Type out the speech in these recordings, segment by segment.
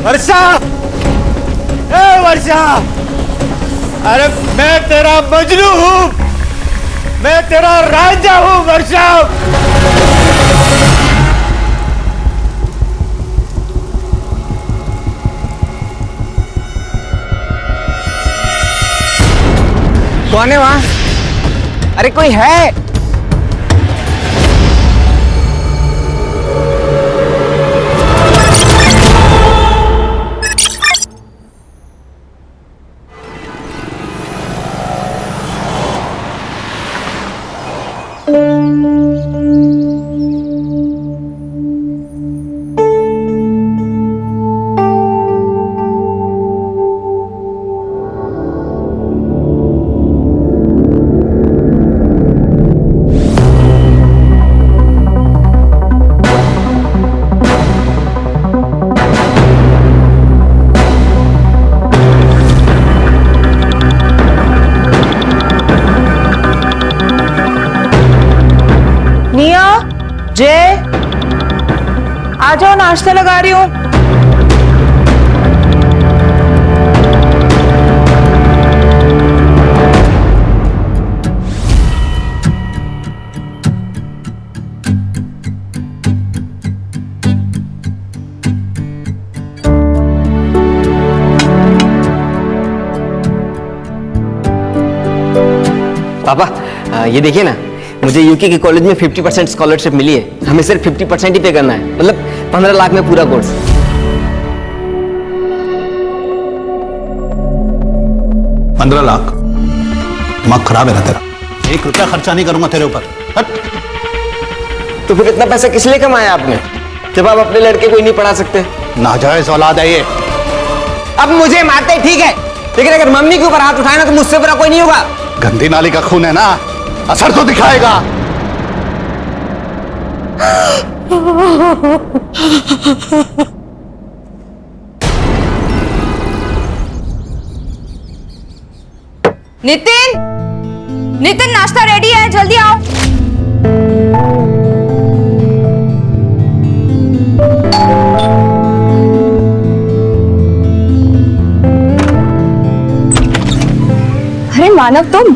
वर्षा, ए वर्षा, अरे मैं तेरा मजनू हूँ, मैं तेरा राजा हूँ वर्षा। कौन है वहां? अरे कोई है? जय, आ जाओ, नाश्ता लगा रही हूँ। पापा ये देखिए ना, मुझे यूके के कॉलेज में 50% स्कॉलरशिप मिली है। हमें सिर्फ 50% ही पे करना है, मतलब 15 लाख में पूरा कोर्स। 15 लाख? दिमाग खराब है ना तेरा? 1 रुपया खर्चा नहीं करूंगा तेरे ऊपर। हट। तो फिर इतना पैसा किस लिए कमाया आपने, जब आप अपने लड़के को ही नहीं पढ़ा सकते? नाजायज औलाद है ये। अब मुझे मारते ठीक है, लेकिन अगर मम्मी के ऊपर हाथ उठाए ना तो मुझसे बुरा कोई नहीं होगा। गंदी नाली का खून है ना, असर तो दिखाएगा। नितिन, नितिन नाश्ता रेडी है, जल्दी आओ। अरे मानव, तुम?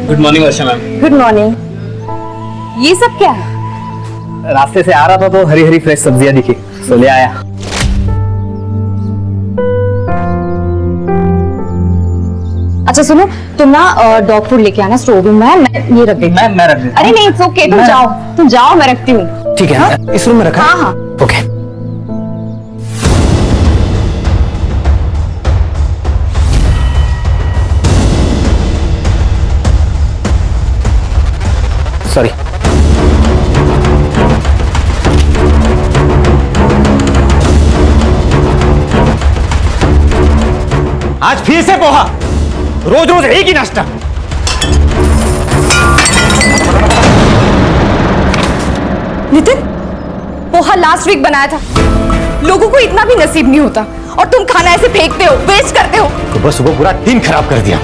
गुड मॉर्निंग वर्षा मैम। Good morning. ये सब क्या है? रास्ते से आ रहा था तो हरी हरी फ्रेश सब्जियां दिखी, तो ले आया। अच्छा सुनो, तुम ना डॉग फूड लेके आना स्टोर रूम में, मैं ये रख देती हूँ। मैं रख देता हूँ। अरे नहीं, इट्स ओके, तुम जाओ, मैं रखती हूँ। ठीक है, हाँ? इस रूम में रखा? हाँ हाँ। ओके। सॉरी। आज फिर से पोहा, रोज रोज एक ही नाश्ता। नितिन, पोहा लास्ट वीक बनाया था, लोगों को इतना भी नसीब नहीं होता, और तुम खाना ऐसे फेंकते हो, वेस्ट करते हो। सुबह सुबह पूरा दिन खराब कर दिया।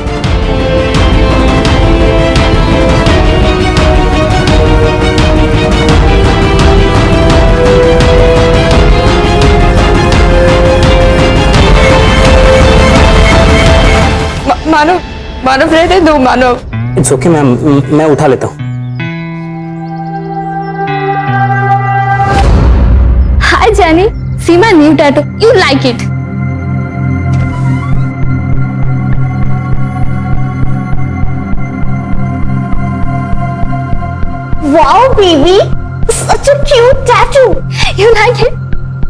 मानव रहने दो, मानव। इट्स ओके मैम, मैं उठा लेता हूँ। Hi Jenny, see my new tattoo. You like it? Wow baby, such a cute tattoo. You like it?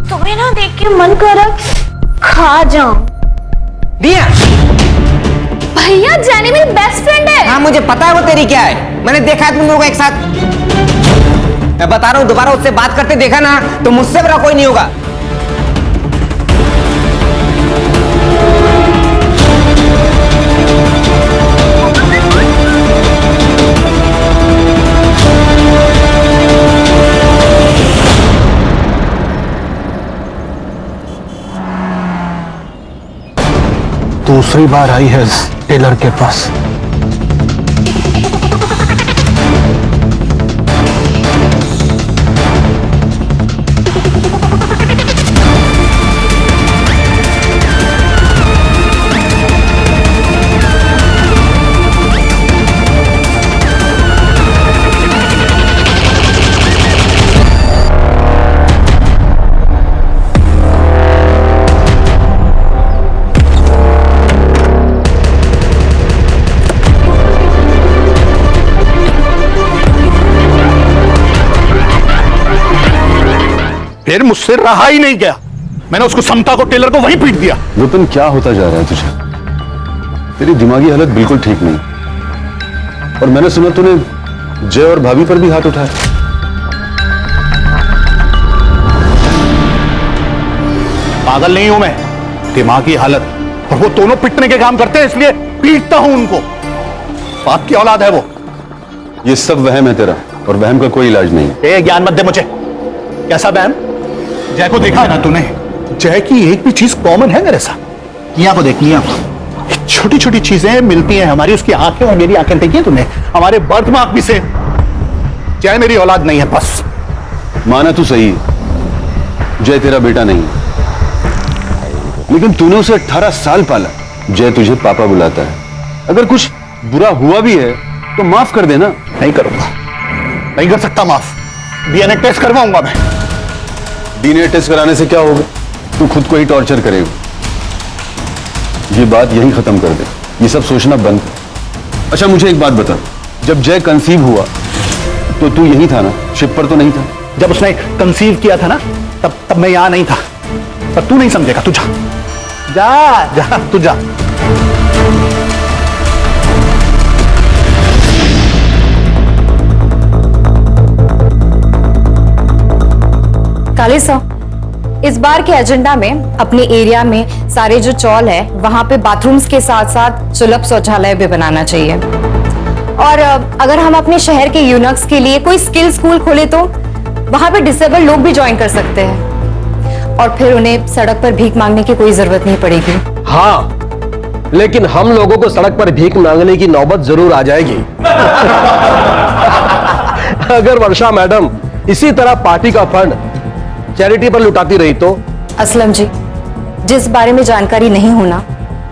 तुम्हें ना देख के मन कर रहा खा जाऊं। दिया? भैया, जेनी मेरी बेस्ट फ्रेंड है। हाँ मुझे पता है वो तेरी क्या है, मैंने देखा है तुम लोगों को एक साथ। मैं बता रहा हूँ, दोबारा उससे बात करते देखा ना तो मुझसे बुरा कोई नहीं होगा। दूसरी बार आई है टेलर के पास। फिर मुझसे रहा ही नहीं गया, मैंने उसको समता को, टेलर को वहीं पीट दिया। विपिन, क्या होता जा रहा है तुझे? तेरी दिमागी हालत बिल्कुल ठीक नहीं। और मैंने सुना तूने जय और भाभी पर भी हाथ उठाया। पागल नहीं हूं मैं, दिमागी हालत। और वो दोनों पिटने के काम करते हैं, इसलिए पीटता हूं उनको। बाप की औलाद है वो। ये सब वहम है तेरा, और वहम का कोई इलाज नहीं। ए, ज्ञान मत दे मुझे। कैसा वहम? जय को देखा है ना तूने? जय की एक भी चीज कॉमन है मेरे साथ। मियां को देख, मियां को। छोटी छोटी चीजें मिलती हैं हमारी, उसकी आंखें और मेरी आंखें देखी है तूने? हमारे बर्थ मार्क भी से। जय मेरी औलाद नहीं है, बस। माना तू सही है, जय तेरा बेटा नहीं है, लेकिन तूने उसे 18 साल पाला। जय तुझे पापा बुलाता है। अगर कुछ बुरा हुआ भी है तो माफ कर देना। नहीं करूंगा, नहीं कर सकता माफ। डीएनए टेस्ट करवाऊंगा मैं। डीएनए टेस्ट कराने से क्या होगा? तू खुद को ही टॉर्चर करेगा। ये बात यहीं खत्म कर दे, ये सब सोचना बंद कर। अच्छा मुझे एक बात बता, जब जय कंसीव हुआ तो तू यहीं था ना? शिप पर तो नहीं था? जब उसने कंसीव किया था ना, तब मैं यहां नहीं था। पर तू नहीं समझेगा, तू जा जा जा, तू जा। काले साहब, इस बार के एजेंडा में अपने एरिया में सारे जो चौल है वहां पे बाथरूम्स के साथ साथ सुलभ शौचालय भी बनाना चाहिए। और अगर हम अपने शहर के यूनक्स के लिए कोई स्किल स्कूल खोले तो वहां पे डिसेबल लोग भी ज्वाइन कर सकते हैं, और फिर उन्हें सड़क पर भीख मांगने की कोई जरूरत नहीं पड़ेगी। हाँ, लेकिन हम लोगों को सड़क पर भीख मांगने की नौबत जरूर आ जाएगी। अगर वर्षा मैडम इसी तरह पार्टी का फंड चैरिटी पर लुटाती रही तो? असलम जी, जिस बारे में जानकारी नहीं होना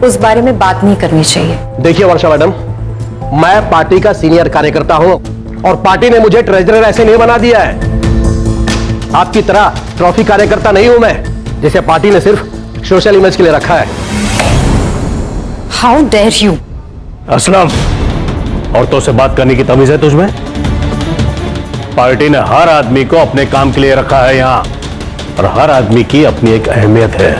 उस बारे में बात नहीं करनी चाहिए। देखिए वर्षा मैडम, मैं पार्टी का सीनियर कार्यकर्ता हूं और पार्टी ने मुझे ट्रेजरर ऐसे नहीं बना दिया है। आपकी तरह ट्रॉफी कार्यकर्ता नहीं हूं मैं, जिसे पार्टी ने सिर्फ सोशल इमेज के लिए रखा है। How dare you! असलम, औरतों से बात करने की तमीज है तुझमें? पार्टी ने हर आदमी को अपने काम के लिए रखा है यहां, और हर आदमी की अपनी एक अहमियत है।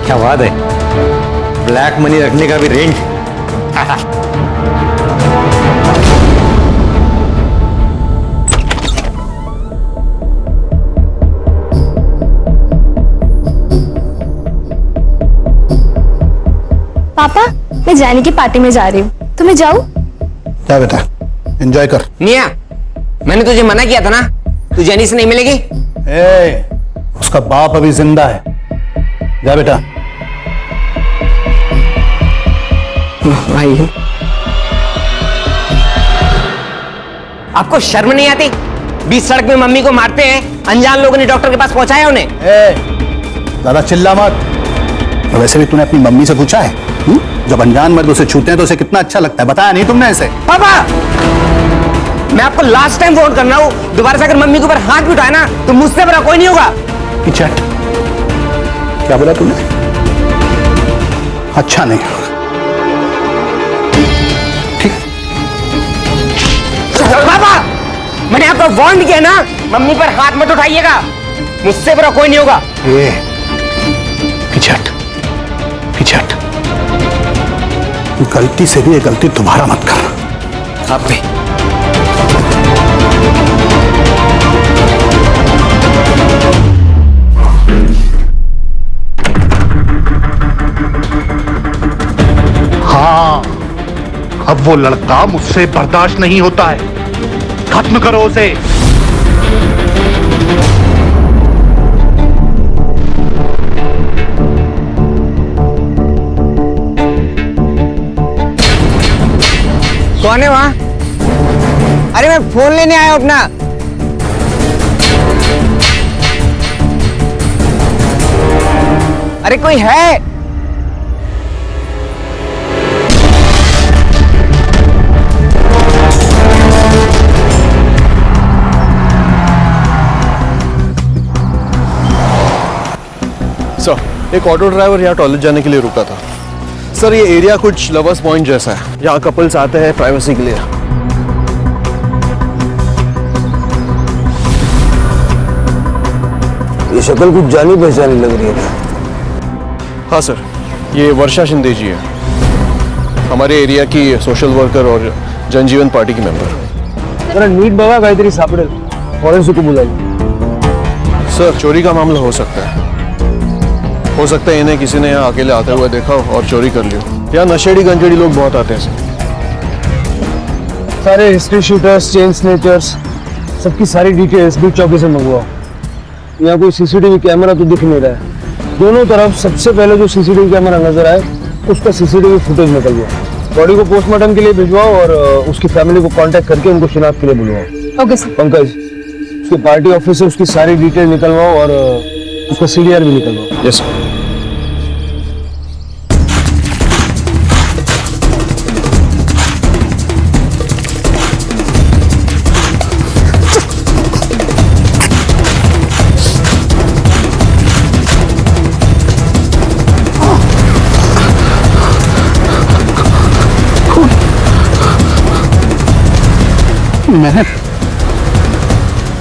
क्या बात है, ब्लैक मनी रखने का भी रेंज। पापा, मैं जाने की पार्टी में जा रही हूँ, तो मैं जाऊँ? जा बेटा, एंजॉय कर। मियां, मैंने तुझे मना किया था ना, तू जेनी से नहीं मिलेगी। उसका बाप अभी जिंदा है। जा बेटा। भाई, आपको शर्म नहीं आती? बीच सड़क में मम्मी को मारते हैं, अनजान लोगों ने डॉक्टर के पास पहुंचाया उन्हें। ज्यादा चिल्ला मत। और वैसे भी तूने अपनी मम्मी से पूछा है? जब अनजान मर्द उसे छूते हैं तो उसे कितना अच्छा लगता है, बताया नहीं तुमने इसे? पापा, मैं आपको लास्ट टाइम फोन कर रहा हूं, दोबारा से अगर मम्मी के ऊपर हाथ भी उठाया ना तो मुझसे बड़ा कोई नहीं होगा। चट, क्या बोला तूने? अच्छा नहीं, ठीक। पापा, मैंने आपको वार्न किया ना, मम्मी पर हाथ मत उठाइएगा, मुझसे बड़ा कोई नहीं होगा। पिछट, पिछट, गलती से भी ये गलती दोबारा मत कर। आप भी। वो लड़का मुझसे बर्दाश्त नहीं होता है, खत्म करो उसे। कौन है वहां? अरे मैं फोन लेने आया हूं अपना। अरे कोई है? सर, एक ऑटो ड्राइवर यहाँ टॉयलेट जाने के लिए रुका था। सर, ये एरिया कुछ लवर्स पॉइंट जैसा है, यहाँ कपल्स आते हैं प्राइवेसी के लिए। ये शक्ल कुछ जानी पहचानी लग रही है। हाँ सर, ये वर्षा शिंदे जी है, हमारे एरिया की सोशल वर्कर और जनजीवन पार्टी की मेंबर। जरा नीट बघा काहीतरी सापडेल, फॉरेंसिक को बुलाइए। सर, चोरी का मामला हो सकता है। हो सकता है इन्हें किसी ने यहाँ अकेले आते हुए देखा हो और चोरी कर लियो। यहाँ नशेड़ी गंजेड़ी लोग बहुत आते हैं सर। सारे हिस्ट्री शूटर्स, चेन स्नेचर्स, सबकी सारी डिटेल्स भी चौकी से मंगवाओ। यहाँ कोई सीसीटीवी कैमरा तो दिख नहीं रहा है। दोनों तरफ सबसे पहले जो सीसीटीवी कैमरा नजर आए उसका सीसीटीवी फुटेज निकलवाओ। बॉडी को पोस्टमार्टम के लिए भिजवाओ और उसकी फैमिली को कांटेक्ट करके उनको शिनाख्त के लिए बुलवाओ। Okay sir. पंकज, उसके पार्टी ऑफिस से उसकी सारी डिटेल निकलवाओ और उसका सीडीआर भी निकलवाओ। Yes sir.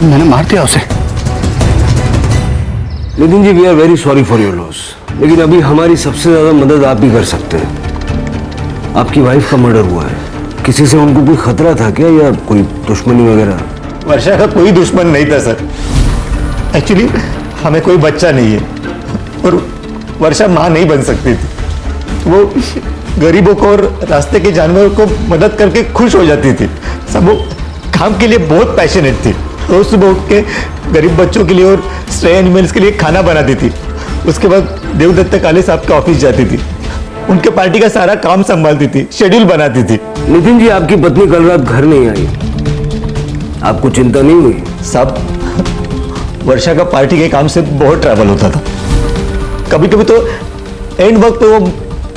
मैंने मार दिया उसे। Nitin ji, we are very sorry for your loss, लेकिन अभी हमारी सबसे ज्यादा मदद आप ही कर सकते हैं। आपकी वाइफ का मर्डर हुआ है, किसी से उनको कोई खतरा था क्या या कोई दुश्मनी वगैरह? वर्षा का कोई दुश्मन नहीं था सर। एक्चुअली हमें कोई बच्चा नहीं है और वर्षा माँ नहीं बन सकती थी। वो गरीबों को और रास्ते के जानवरों को मदद करके खुश हो जाती थी। सब वो काम के लिए बहुत पैशनेट थी। रोज सुबह उठ के गरीब बच्चों के लिए और स्ट्रे एनिमल्स के लिए खाना बनाती थी। उसके बाद देवदत्त काले साहब के ऑफिस जाती थी, उनके पार्टी का सारा काम संभालती थी, शेड्यूल बनाती थी। नितिन जी, आपकी पत्नी कल रात घर नहीं आई, आपको चिंता नहीं हुई? साहब, वर्षा का पार्टी के काम से बहुत ट्रैवल होता था। कभी कभी तो एंड वक्त पे वो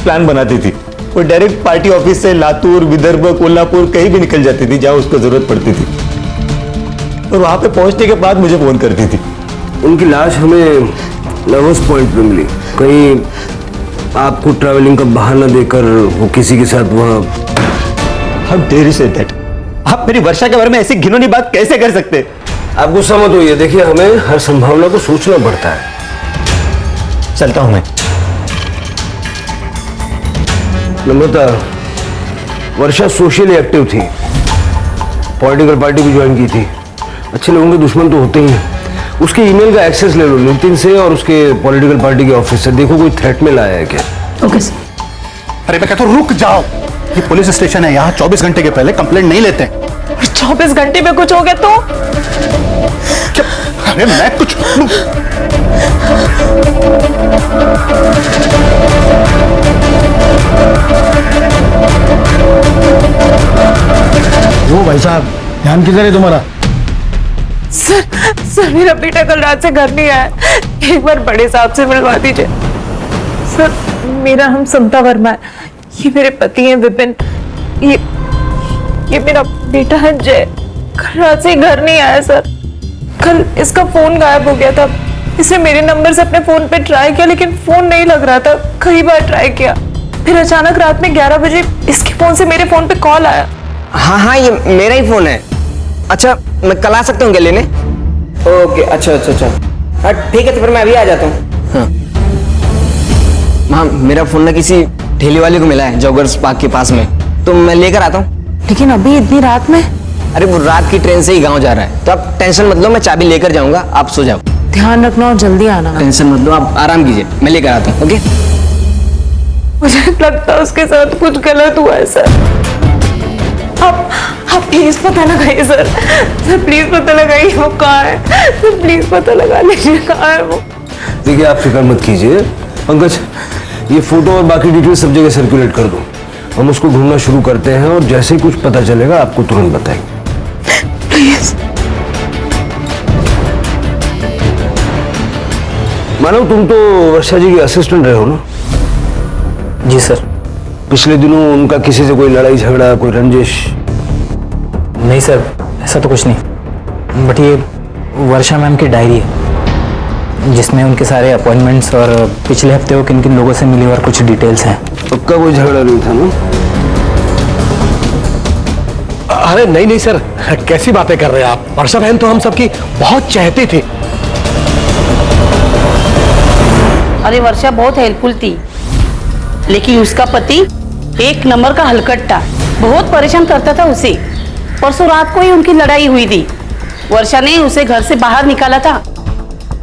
प्लान बनाती थी। वो डायरेक्ट पार्टी ऑफिस से लातूर, विदर्भ, कोल्हापुर कहीं भी निकल जाती थी जहां उसको जरूरत पड़ती थी और वहां पे पहुंचने के बाद मुझे फोन करती थी। उनकी लाश हमें लवर्स पॉइंट पे मिली। कहीं आपको ट्रैवलिंग का बहाना देकर वो किसी के साथ वहां? How dare you say that? आप मेरी वर्षा के बारे में ऐसी घिनौनी बात कैसे कर सकते? आप गुस्सा मत होइए, देखिए हमें हर संभावना को सोचना पड़ता है। चलता हूं मैं। नम्रता, वर्षा सोशली एक्टिव थी, पॉलिटिकल पार्टी भी ज्वाइन की थी। अच्छे लोगों के दुश्मन तो होते ही हैं। उसके ईमेल का एक्सेस ले लो नितिन से और उसके पॉलिटिकल पार्टी के ऑफिस से, देखो कोई थ्रेट में लाया है क्या। Okay sir. अरे मैं कहता हूं रुक जाओ, ये पुलिस स्टेशन है, यहाँ 24 घंटे के पहले कंप्लेंट नहीं लेते। 24 घंटे में कुछ हो गया तो? अरे मैं कुछ वो भाई साहब, ध्यान किधर है तुम्हारा? सर मेरा बेटा कल रात से घर नहीं आया, एक बार बड़े साहब से मिलवा दीजिए। सर, मेरा नाम समता वर्मा है, ये मेरे पति हैं विपिन, ये मेरा बेटा है जय। कल रात से घर नहीं आया सर। कल इसका फोन गायब हो गया था। इसने मेरे नंबर से अपने फोन पे ट्राई किया लेकिन फोन नहीं लग रहा था, कई बार ट्राई किया। फिर अचानक रात में 11 बजे इसके फोन से मेरे फोन पे कॉल आया। हाँ हाँ, ये मेरा ही फोन है। अच्छा, मैं कल आ सकता हूँ क्या लेने? ओके, अच्छा। हाँ ठीक है, तो फिर मैं अभी आ जाता हूँ। हाँ, मेरा फोन ना किसी ठेले वाले को मिला है जॉगर्स पार्क के पास में, तो मैं लेकर आता हूँ। लेकिन अभी इतनी रात में? अरे वो रात की ट्रेन से ही गाँव जा रहा है, तो आप टेंशन मत लो, मैं चाबी लेकर जाऊंगा, आप सो जाओ। ध्यान रखना और जल्दी आना। टेंशन मत लो, आप आराम कीजिए, मैं लेकर आता हूँ। ओके? मुझे लगता है उसके साथ कुछ गलत हुआ है सर। आप प्लीज पता लगाइए सर। सर प्लीज पता लगाइए वो कहाँ है। सर प्लीज पता लगा लीजिए कहाँ है वो। देखिए आप फिक्र मत कीजिए पंकज, ये फोटो और बाकी डिटेल सब जगह सर्कुलेट कर दो। हम उसको ढूंढना शुरू करते हैं और जैसे ही कुछ पता चलेगा आपको तुरंत बताएंगे। प्लीज। मानो तुम तो वर्षा जी के असिस्टेंट रहे हो ना? जी सर। पिछले दिनों उनका किसी से कोई लड़ाई झगड़ा, कोई रंजिश? नहीं सर, ऐसा तो कुछ नहीं, बट ये वर्षा मैम की डायरी है जिसमें उनके सारे अपॉइंटमेंट्स और पिछले हफ्ते वो किन किन लोगों से मिली और कुछ डिटेल्स हैं। पक्का कोई झगड़ा नहीं था ना? अरे नहीं नहीं सर, कैसी बातें कर रहे हैं आप? वर्षा बहन तो हम सबकी बहुत चाहती थी। अरे वर्षा बहुत हेल्पफुल थी, लेकिन उसका पति एक नंबर का हलकट्टा, बहुत परेशान करता था उसे। परसों रात को ही उनकी लड़ाई हुई थी। वर्षा ने उसे घर से बाहर निकाला था।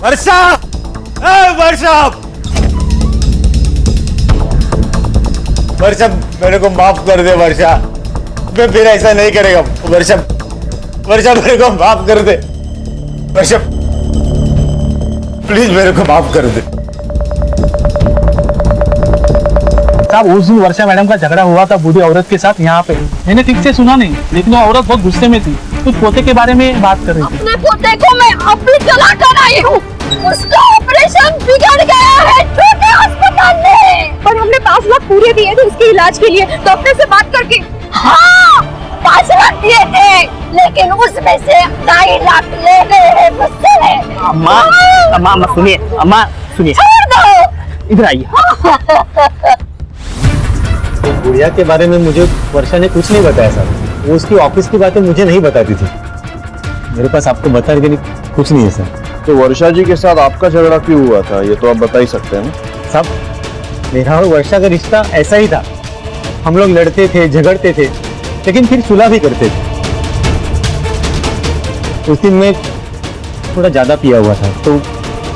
वर्षा, वर्षा, वर्षा मेरे को माफ कर दे वर्षा, मैं फिर ऐसा नहीं करेगा। वर्षा, वर्षा मेरे को माफ कर दे वर्षा, प्लीज मेरे को माफ कर दे। साहब उस दिन वर्षा मैडम का झगड़ा हुआ था बूढ़ी औरत के साथ यहाँ पे। मैंने ठीक से सुना नहीं, लेकिन वो औरत बहुत गुस्से में थी, कुछ पोते के बारे में बात कर रही थी। अपने पोते को मैं अपनी जला कर आई हूँ, उसका ऑपरेशन बिगड़ गया है छोटे अस्पताल में, पर हमने 5 लाख पूरे दिए थे उसके इलाज के लिए डॉक्टर से बात करके। हाँ 5 लाख दिए थे, लेकिन उसमें से 2.5 लाख ले गए हैं मुझसे। अम्मा अम्मा सुनिए, अम्मा सुनिए, छोड़ दो, इधर आइए। गुड़िया के बारे में मुझे वर्षा ने कुछ नहीं बताया सर, वो उसकी ऑफिस की बातें मुझे नहीं बताती थी। मेरे पास आपको बताने के लिए कुछ नहीं है सर। तो वर्षा जी के साथ आपका झगड़ा क्यों हुआ था, ये तो आप बता ही सकते हैं ना? साहब मेरा और वर्षा का रिश्ता ऐसा ही था, हम लोग लड़ते थे, झगड़ते थे, लेकिन फिर सुलह भी करते थे। उस दिन मैं थोड़ा ज्यादा पिया हुआ था तो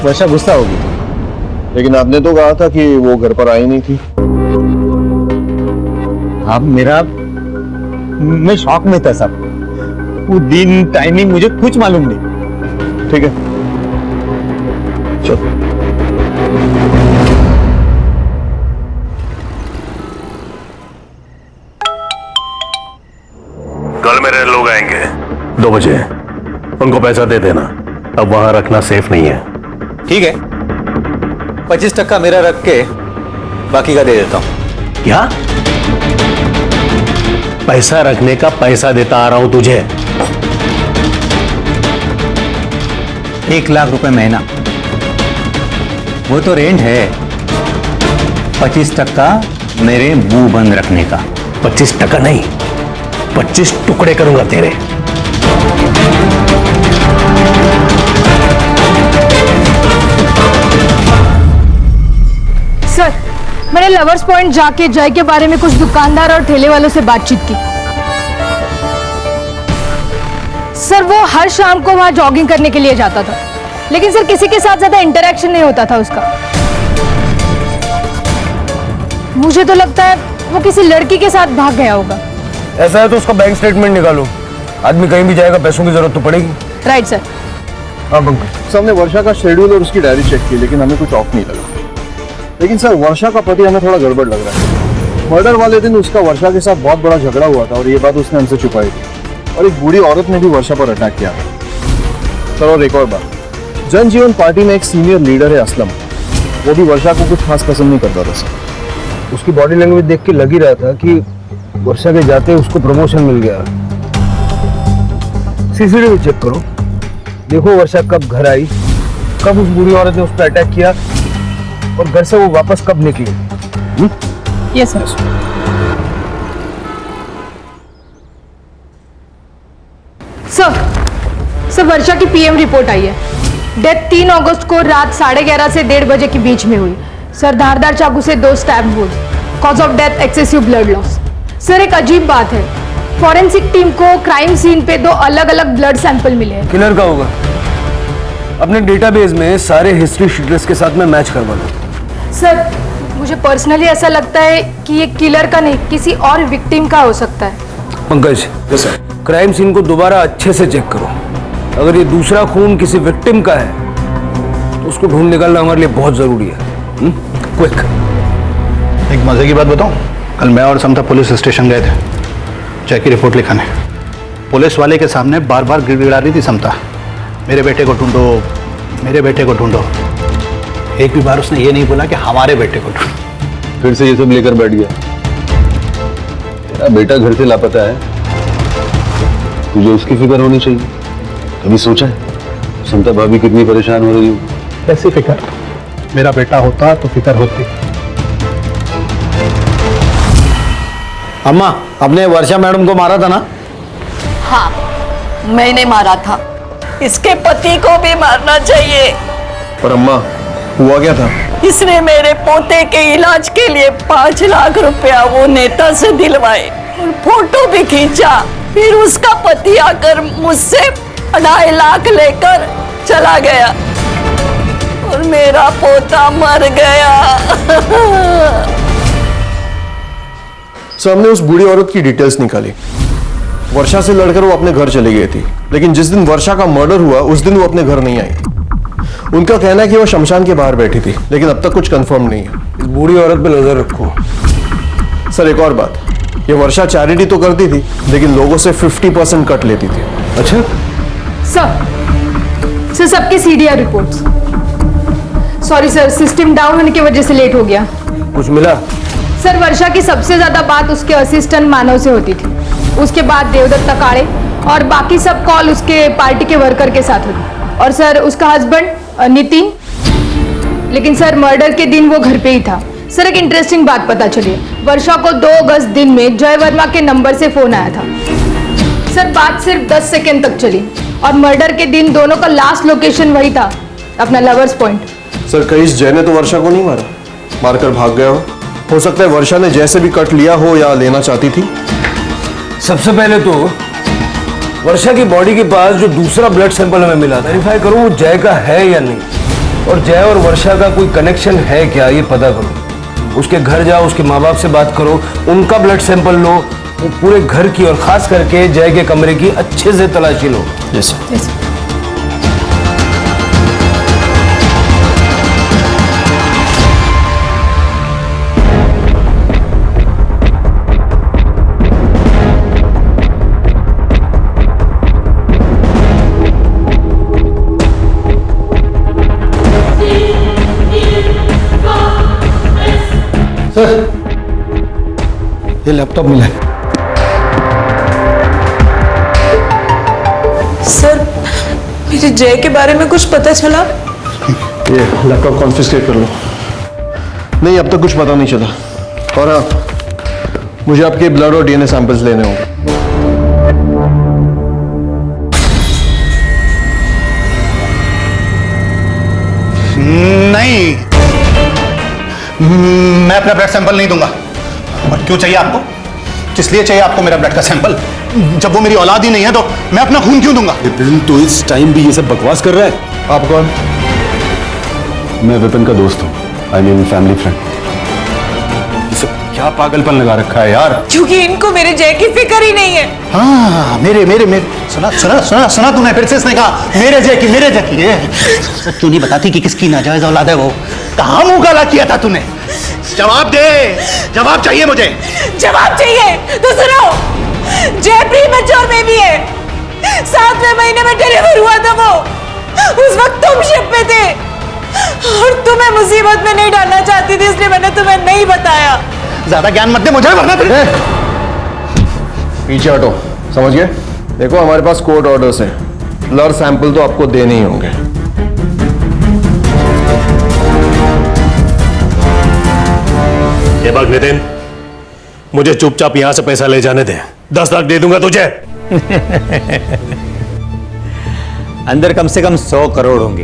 वर्षा गुस्सा हो गई। लेकिन आपने तो कहा था कि वो घर पर आई नहीं थी। अब मैं शॉक में था साहब, वो दिन टाइमिंग मुझे कुछ मालूम नहीं। ठीक है चलो। कल मेरे लोग आएंगे 2 बजे, उनको पैसा दे देना, अब वहां रखना सेफ नहीं है। ठीक है, 25% मेरा रख के बाकी का दे देता हूं। क्या? पैसा रखने का पैसा देता आ रहा हूं तुझे। 1 लाख रुपए महीना, वो तो रेंट है। 25% मेरे मुंह बंद रखने का। 25% नहीं, 25 टुकड़े करूंगा तेरे। सर मैंने लवर्स पॉइंट जाके जय के बारे में कुछ दुकानदार और ठेले वालों से बातचीत की। सर वो हर शाम को वहां जॉगिंग करने के लिए जाता था, लेकिन सर किसी के साथ ज्यादा इंटरेक्शन नहीं होता था उसका। मुझे तो लगता है वो किसी लड़की के साथ भाग गया होगा। ऐसा है तो उसका बैंक स्टेटमेंट निकालो, आदमी कहीं भी जाएगा पैसों की जरूरत तो पड़ेगी। Right sir. हाँ पंकज। हमने वर्षा का शेड्यूल और उसकी डायरी चेक की, लेकिन हमें कुछ ऑफ नहीं लगा। लेकिन सर वर्षा का पति हमें थोड़ा गड़बड़ लग रहा है। मर्डर वाले दिन उसका वर्षा के साथ बहुत बड़ा झगड़ा हुआ था और ये बात उसने हमसे छुपाई थी, और एक बूढ़ी औरत ने भी वर्षा पर अटैक किया था। सर और एक और बात, जनजीवन पार्टी में एक सीनियर लीडर है असलम, वो भी वर्षा को कुछ खास पसंद नहीं करता था सर। उसकी बॉडी लैंग्वेज देख के लग ही रहा था कि वर्षा के जाते उसको प्रमोशन मिल गया। सीसीटीवी चेक करो, देखो वर्षा कब घर आई, कब उस बूढ़ी औरत ने उस पर अटैक किया और घर से वो वापस कब निकली। Yes sir. सर वर्षा की पीएम रिपोर्ट आई है। डेथ 3 अगस्त को रात 11:30 से 1:30 बजे के बीच में हुई। सर धारदार चाकू से 2 stab wound. Cause of death excessive blood loss. Sir एक अजीब बात है, फॉरेंसिक टीम को क्राइम सीन पे 2 अलग-अलग ब्लड सैंपल मिले हैं। किलर का होगा, अपने डेटाबेस में सारे हिस्ट्री शीटर्स के साथ में मैच करवा लो। सर मुझे पर्सनली ऐसा लगता है कि ये किलर का नहीं किसी और विक्टिम का हो सकता है। पंकज, क्राइम सीन को दोबारा अच्छे से चेक करो। अगर ये दूसरा खून किसी विक्टिम का है तो उसको ढूंढ निकालना हमारे लिए बहुत जरूरी है। क्विक। एक मजे की बात बताऊं, कल मैं और समता पुलिस स्टेशन गए थे जय की रिपोर्ट लिखाने। पुलिस वाले के सामने बार बार गिड़गिड़ा रही थी समता, मेरे बेटे को ढूंढो, मेरे बेटे को ढूंढो। एक भी बार उसने ये नहीं बोला कि हमारे बेटे को ढूंढो। फिर से ये सब लेकर बैठ गया। तेरा बेटा घर से लापता है, तुझे उसकी फिक्र होनी चाहिए। कभी सोचा है समता भाभी कितनी परेशान हो रही हो? कैसी फिक्र? मेरा बेटा होता तो फिक्र होती। अम्मा, आपने वर्षा मैडम को मारा था ना? हाँ, मैंने मारा था। इसके पति को भी मारना चाहिए। पर अम्मा, हुआ क्या था? इसने मेरे पोते के इलाज के लिए 5 लाख रुपया वो नेता से दिलवाए और फोटो भी खींचा। फिर उसका पति आकर मुझसे 2.5 लाख लेकर चला गया और मेरा पोता मर गया। सर, हमने उस बूढ़ी औरत की डिटेल्स निकाली। वर्षा से लड़कर वो अपने घर चली गई थी, लेकिन जिस दिन वर्षा का मर्डर हुआ उस दिन वो अपने घर नहीं आई। उनका कहना है कि वो शमशान के बाहर बैठी थी, लेकिन अब तक कुछ कंफर्म नहीं है। इस बूढ़ी औरत पे नजर रखो। सर, एक और बात, ये वर्षा चैरिटी तो करती थी, लेकिन लोगों से 50% कट लेती थी। अच्छा सर सबके CDR reports. Sorry sir, system down होने की वजह से लेट हो गया। कुछ मिला? सर, वर्षा की सबसे ज्यादा बात उसके असिस्टेंट मानव से होती थी, उसके बाद देवदत्त तकाड़े और बाकी सब कॉल उसके पार्टी के वर्कर के साथ होती। और सर, उसका हस्बैंड नितिन, लेकिन सर मर्डर के दिन वो घर पे ही था। सर, एक इंटरेस्टिंग बात पता चली, वर्षा को 2 अगस्त दिन में जय वर्मा के नंबर से फोन आया था। सर, बात सिर्फ 10 सेकेंड तक चली और मर्डर के दिन दोनों का लास्ट लोकेशन वही था, अपना लवर्स पॉइंट। सर, कहीं इस जय ने तो वर्षा को नहीं मारा, मारकर भाग गया हो सकता है वर्षा ने जैसे भी कट लिया हो या लेना चाहती थी। सबसे पहले तो वर्षा की बॉडी के पास जो दूसरा ब्लड सैंपल हमें मिला, वेरीफाई करो वो जय का है या नहीं, और जय और वर्षा का कोई कनेक्शन है क्या ये पता करो। उसके घर जाओ, उसके माँ बाप से बात करो, उनका ब्लड सैंपल लो, वो पूरे घर की और खास करके जय के कमरे की अच्छे से तलाशी लो। Yes sir. ये लैपटॉप मिला है। सर, मेरे जय के बारे में कुछ पता चला? ये लैपटॉप कॉन्फिस्केट कर लो। नहीं, अब तक कुछ पता नहीं चला। और हाँ, मुझे आपके ब्लड और डीएनए सैंपल्स लेने होंगे। नहीं, मैं अपना ब्लड सैंपल नहीं दूंगा। और क्यों चाहिए आपको? किस लिए चाहिए आपको मेरा ब्लड का सैंपल? जब वो मेरी औलाद ही नहीं है तो मैं अपना खून क्यों दूंगा? विपिन तो इस टाइम भी ये सब बकवास कर रहा है। आप कौन? मैं विपिन का दोस्त हूँ, आई मीन फैमिली फ्रेंड। ये सब क्या पागलपन लगा रखा है यार? क्योंकि इनको मेरे जय की फिक्र ही नहीं है। हाँ, मेरे मेरे मेरे सुना सुना सुना सुना तूने? फिर से इसने कहा मेरे जय की, मेरे जय की। ये सच क्यों नहीं बताती कि किसकी नाजायज औलाद है वो? कहाँ मुंह काला किया था तूने? जवाब दे, जवाब चाहिए मुझे। जवाब चाहिए तो सुनो, जय प्रीमेच्योर बेबी है, 7वें महीने में डिलीवर हुआ था वो। उस वक्त तुम शिप पे थे और तुम्हें मुसीबत में नहीं डालना चाहती थी, इसलिए मैंने तुम्हें नहीं बताया। ज्यादा ज्ञान मत दे मुझे, वरना पीछे हटो, समझ गए? देखो, हमारे पास कोर्ट ऑर्डर्स हैं, ब्लड सैंपल तो आपको देने ही होंगे। ये बात नितिन, मुझे चुपचाप यहां से पैसा ले जाने दे। 10 लाख दे दूंगा तुझे। अंदर कम से कम 100 करोड़ होंगे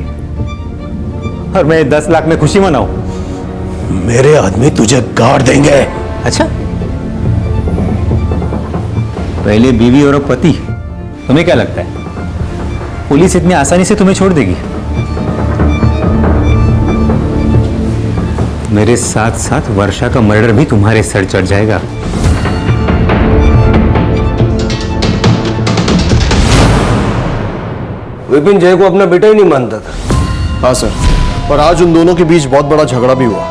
और मैं 10 लाख में खुशी मनाऊं? मेरे आदमी तुझे गाड़ देंगे। अच्छा, पहले बीवी और अब पति, तुम्हें क्या लगता है पुलिस इतनी आसानी से तुम्हें छोड़ देगी? मेरे साथ साथ वर्षा का मर्डर भी तुम्हारे सर चढ़ जाएगा। विपिन जय को अपना बेटा ही नहीं मानता था। हाँ सर, और आज उन दोनों के बीच बहुत बड़ा झगड़ा भी हुआ।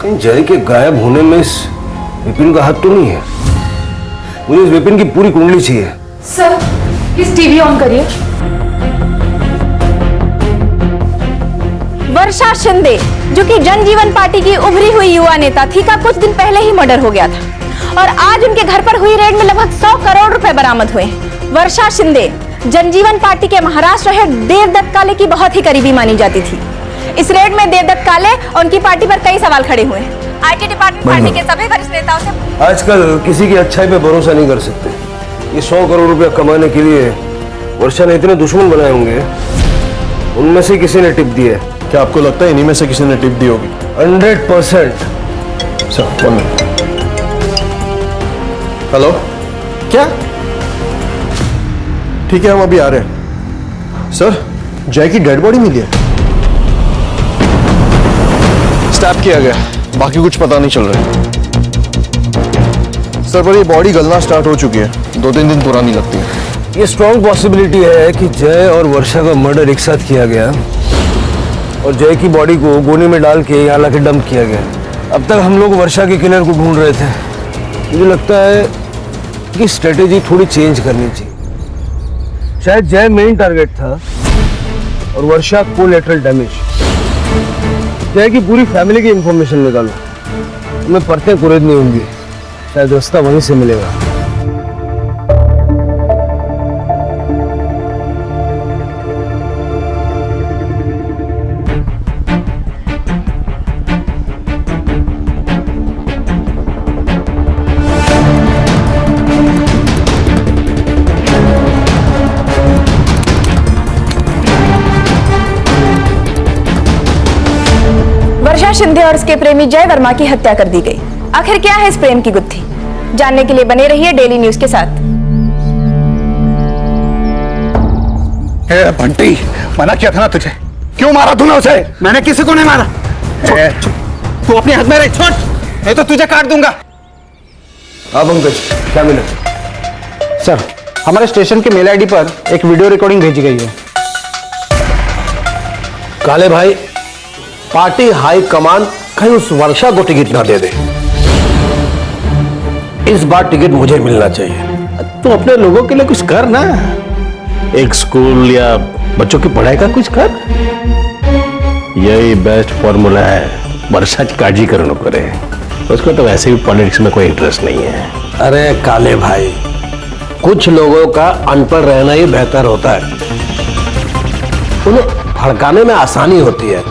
कहीं जय के गायब होने में इस विपिन का हाथ तो नहीं है? मुझे इस विपिन की पूरी कुंडली चाहिए। सर प्लीज टीवी ऑन करिए। वर्षा शिंदे जो कि जनजीवन पार्टी की उभरी हुई युवा नेता थी का कुछ दिन पहले ही मर्डर हो गया था और आज उनके घर पर हुई रेड में लगभग 100 करोड़ रुपए बरामद हुए। वर्षा शिंदे जनजीवन पार्टी के महाराष्ट्र हेड देवदत्त काले की बहुत ही करीबी मानी जाती थी। इस रेड में देवदत्त काले और उनकी पार्टी पर कई सवाल खड़े हुए। आईटी डिपार्टमेंट पार्टी के सभी वरिष्ठ नेताओं से आजकल किसी की अच्छाई पे भरोसा नहीं कर सकते। ये 100 करोड़ रुपया कमाने के लिए वर्षा ने इतने दुश्मन बनाए होंगे, उनमें से किसी ने टिप दी है। क्या आपको लगता है इन्हीं में से किसी ने टिप दी होगी? 100%। Sir 1 minute. हेलो, क्या? ठीक है, हम अभी आ रहे हैं। सर, जय की डेड बॉडी मिली है। स्टैप किया गया, बाकी कुछ पता नहीं चल रहा है। सर, पर ये बॉडी गलना स्टार्ट हो चुकी है, 2-3 दिन पुरानी लगती है। ये स्ट्रॉन्ग पॉसिबिलिटी है कि जय और वर्षा का मर्डर एक साथ किया गया और जय की बॉडी को गोनी में डाल के यहाँ लाके डंप किया गया। अब तक हम लोग वर्षा के किलर को ढूंढ रहे थे। मुझे लगता है कि स्ट्रेटेजी थोड़ी चेंज करनी चाहिए। शायद जय मेन टारगेट था और वर्षा कोलैटरल डैमेज। जय की पूरी फैमिली की इंफॉर्मेशन निकालो, हमें परतें कुरेदनी होंगी, शायद रास्ता वहीं से मिलेगा। वर्षा शिंदे और उसके प्रेमी जय वर्मा की हत्या कर दी गई। आखिर क्या है इस प्रेम की गुत्थी? जानने के लिए बने रहिए डेली न्यूज के साथ। बंटी, मना किया था ना तुझे, क्यों मारा तूने उसे? मैंने किसी को नहीं मारा। तू अपने हाथ में रह, छोड़, नहीं तो तुझे काट दूंगा। हाँ पंकज, क्या मिला? सर, हमारे स्टेशन के मेल आईडी पर एक वीडियो रिकॉर्डिंग भेजी गई है। काले भाई, पार्टी हाई कमान कहीं उस वर्षा को टिकट ना दे दे। इस बार टिकट मुझे मिलना चाहिए। तू अपने लोगों के लिए कुछ कर ना, एक स्कूल या बच्चों की पढ़ाई का कुछ कर। यही बेस्ट फॉर्मूला है वर्षा की काजी करने करे। उसको तो वैसे भी पॉलिटिक्स में कोई इंटरेस्ट नहीं है। अरे काले भाई, कुछ लोगों का अनपढ़ रहना ही बेहतर होता है, उन्हें भड़काने में आसानी होती है।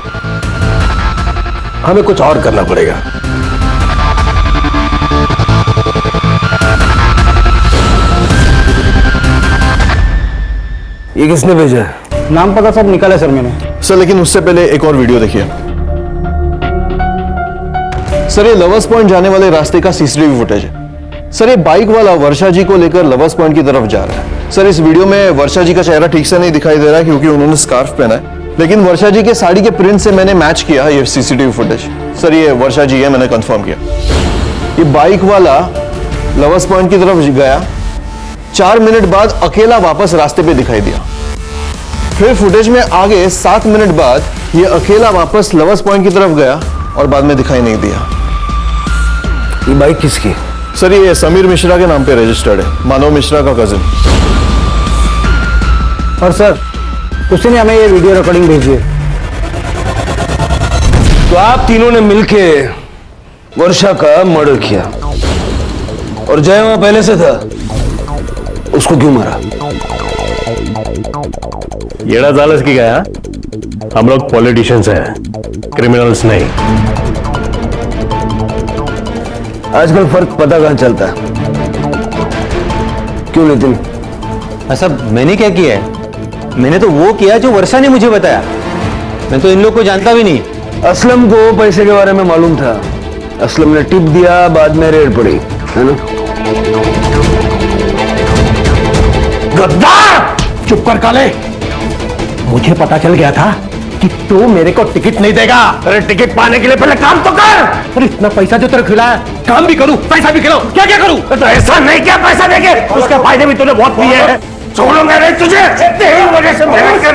हमें कुछ और करना पड़ेगा। ये किसने भेजा है? नाम पता सब निकाला सर मैंने। सर, लेकिन उससे पहले एक और वीडियो देखिए। सर, ये लवर्स पॉइंट जाने वाले रास्ते का सीसीटीवी फुटेज है। सर, ये बाइक वाला वर्षा जी को लेकर लवर्स पॉइंट की तरफ जा रहा है। सर, इस वीडियो में वर्षा जी का चेहरा ठीक से नहीं दिखाई दे रहा है क्योंकि उन्होंने स्कार्फ पहना है, लेकिन वर्षा जी के साड़ी के प्रिंट से मैंने मैच किया ये सीसीटीवी फुटेज। सर, ये वर्षा जी है, मैंने कंफर्म किया। ये बाइक वाला लवर्स पॉइंट की तरफ गया, 4 मिनट बाद अकेला वापस रास्ते पे दिखाई दिया। फिर फुटेज में आगे 7 मिनट बाद ये अकेला वापस लवर्स पॉइंट की तरफ गया और बाद में दिखाई नहीं दिया। ये बाइक किसकी? सर, ये समीर मिश्रा के नाम पे रजिस्टर्ड है, मानव मिश्रा का कजिन। और सर, उसी ने हमें ये वीडियो रिकॉर्डिंग भेजी है। तो आप तीनों ने मिलके वर्षा का मर्डर किया और जय वहां पहले से था, उसको क्यों मारा? येड़ा जालस की गया। हम लोग पॉलिटिशियंस हैं, क्रिमिनल्स नहीं। आजकल फर्क पता कहां चलता है? क्यों नितिन? ऐसा मैंने क्या किया है? मैंने तो वो किया जो वर्षा ने मुझे बताया। मैं तो इन लोग को जानता भी नहीं। असलम को पैसे के बारे में मालूम था, असलम ने टिप दिया, बाद में रेड पड़ी, है ना? गद्दार! चुप कर काले, मुझे पता चल गया था कि तू मेरे को टिकट नहीं देगा। अरे टिकट पाने के लिए पहले काम तो कर। अरे इतना पैसा जो तेरे खिलाया, काम भी करूं, पैसा भी खिलाऊं, क्या क्या करूं? तो ऐसा नहीं क्या पैसा देके उसके फायदे भी तूने बहुत किए हैं। छोड़ूंगा नहीं तुझे, तेरी वजह से मेहनत कर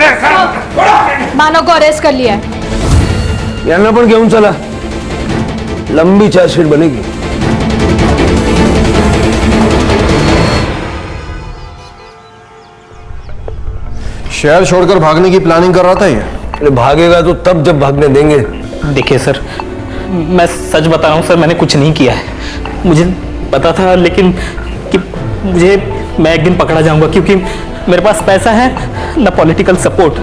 रहा। मानव को अरेस्ट कर लिया है। यांना पण घेऊन चला, लंबी चार्जशीट बनेगी। शहर छोड़कर भागने की प्लानिंग कर रहा था ये। अरे भागेगा तो तब जब भागने देंगे। देखिए सर, मैं सच बता रहा हूँ सर, मैंने कुछ नहीं किया है। मुझे पता था लेकिन कि मैं एक दिन पकड़ा जाऊंगा, क्योंकि मेरे पास पैसा है ना पॉलिटिकल सपोर्ट।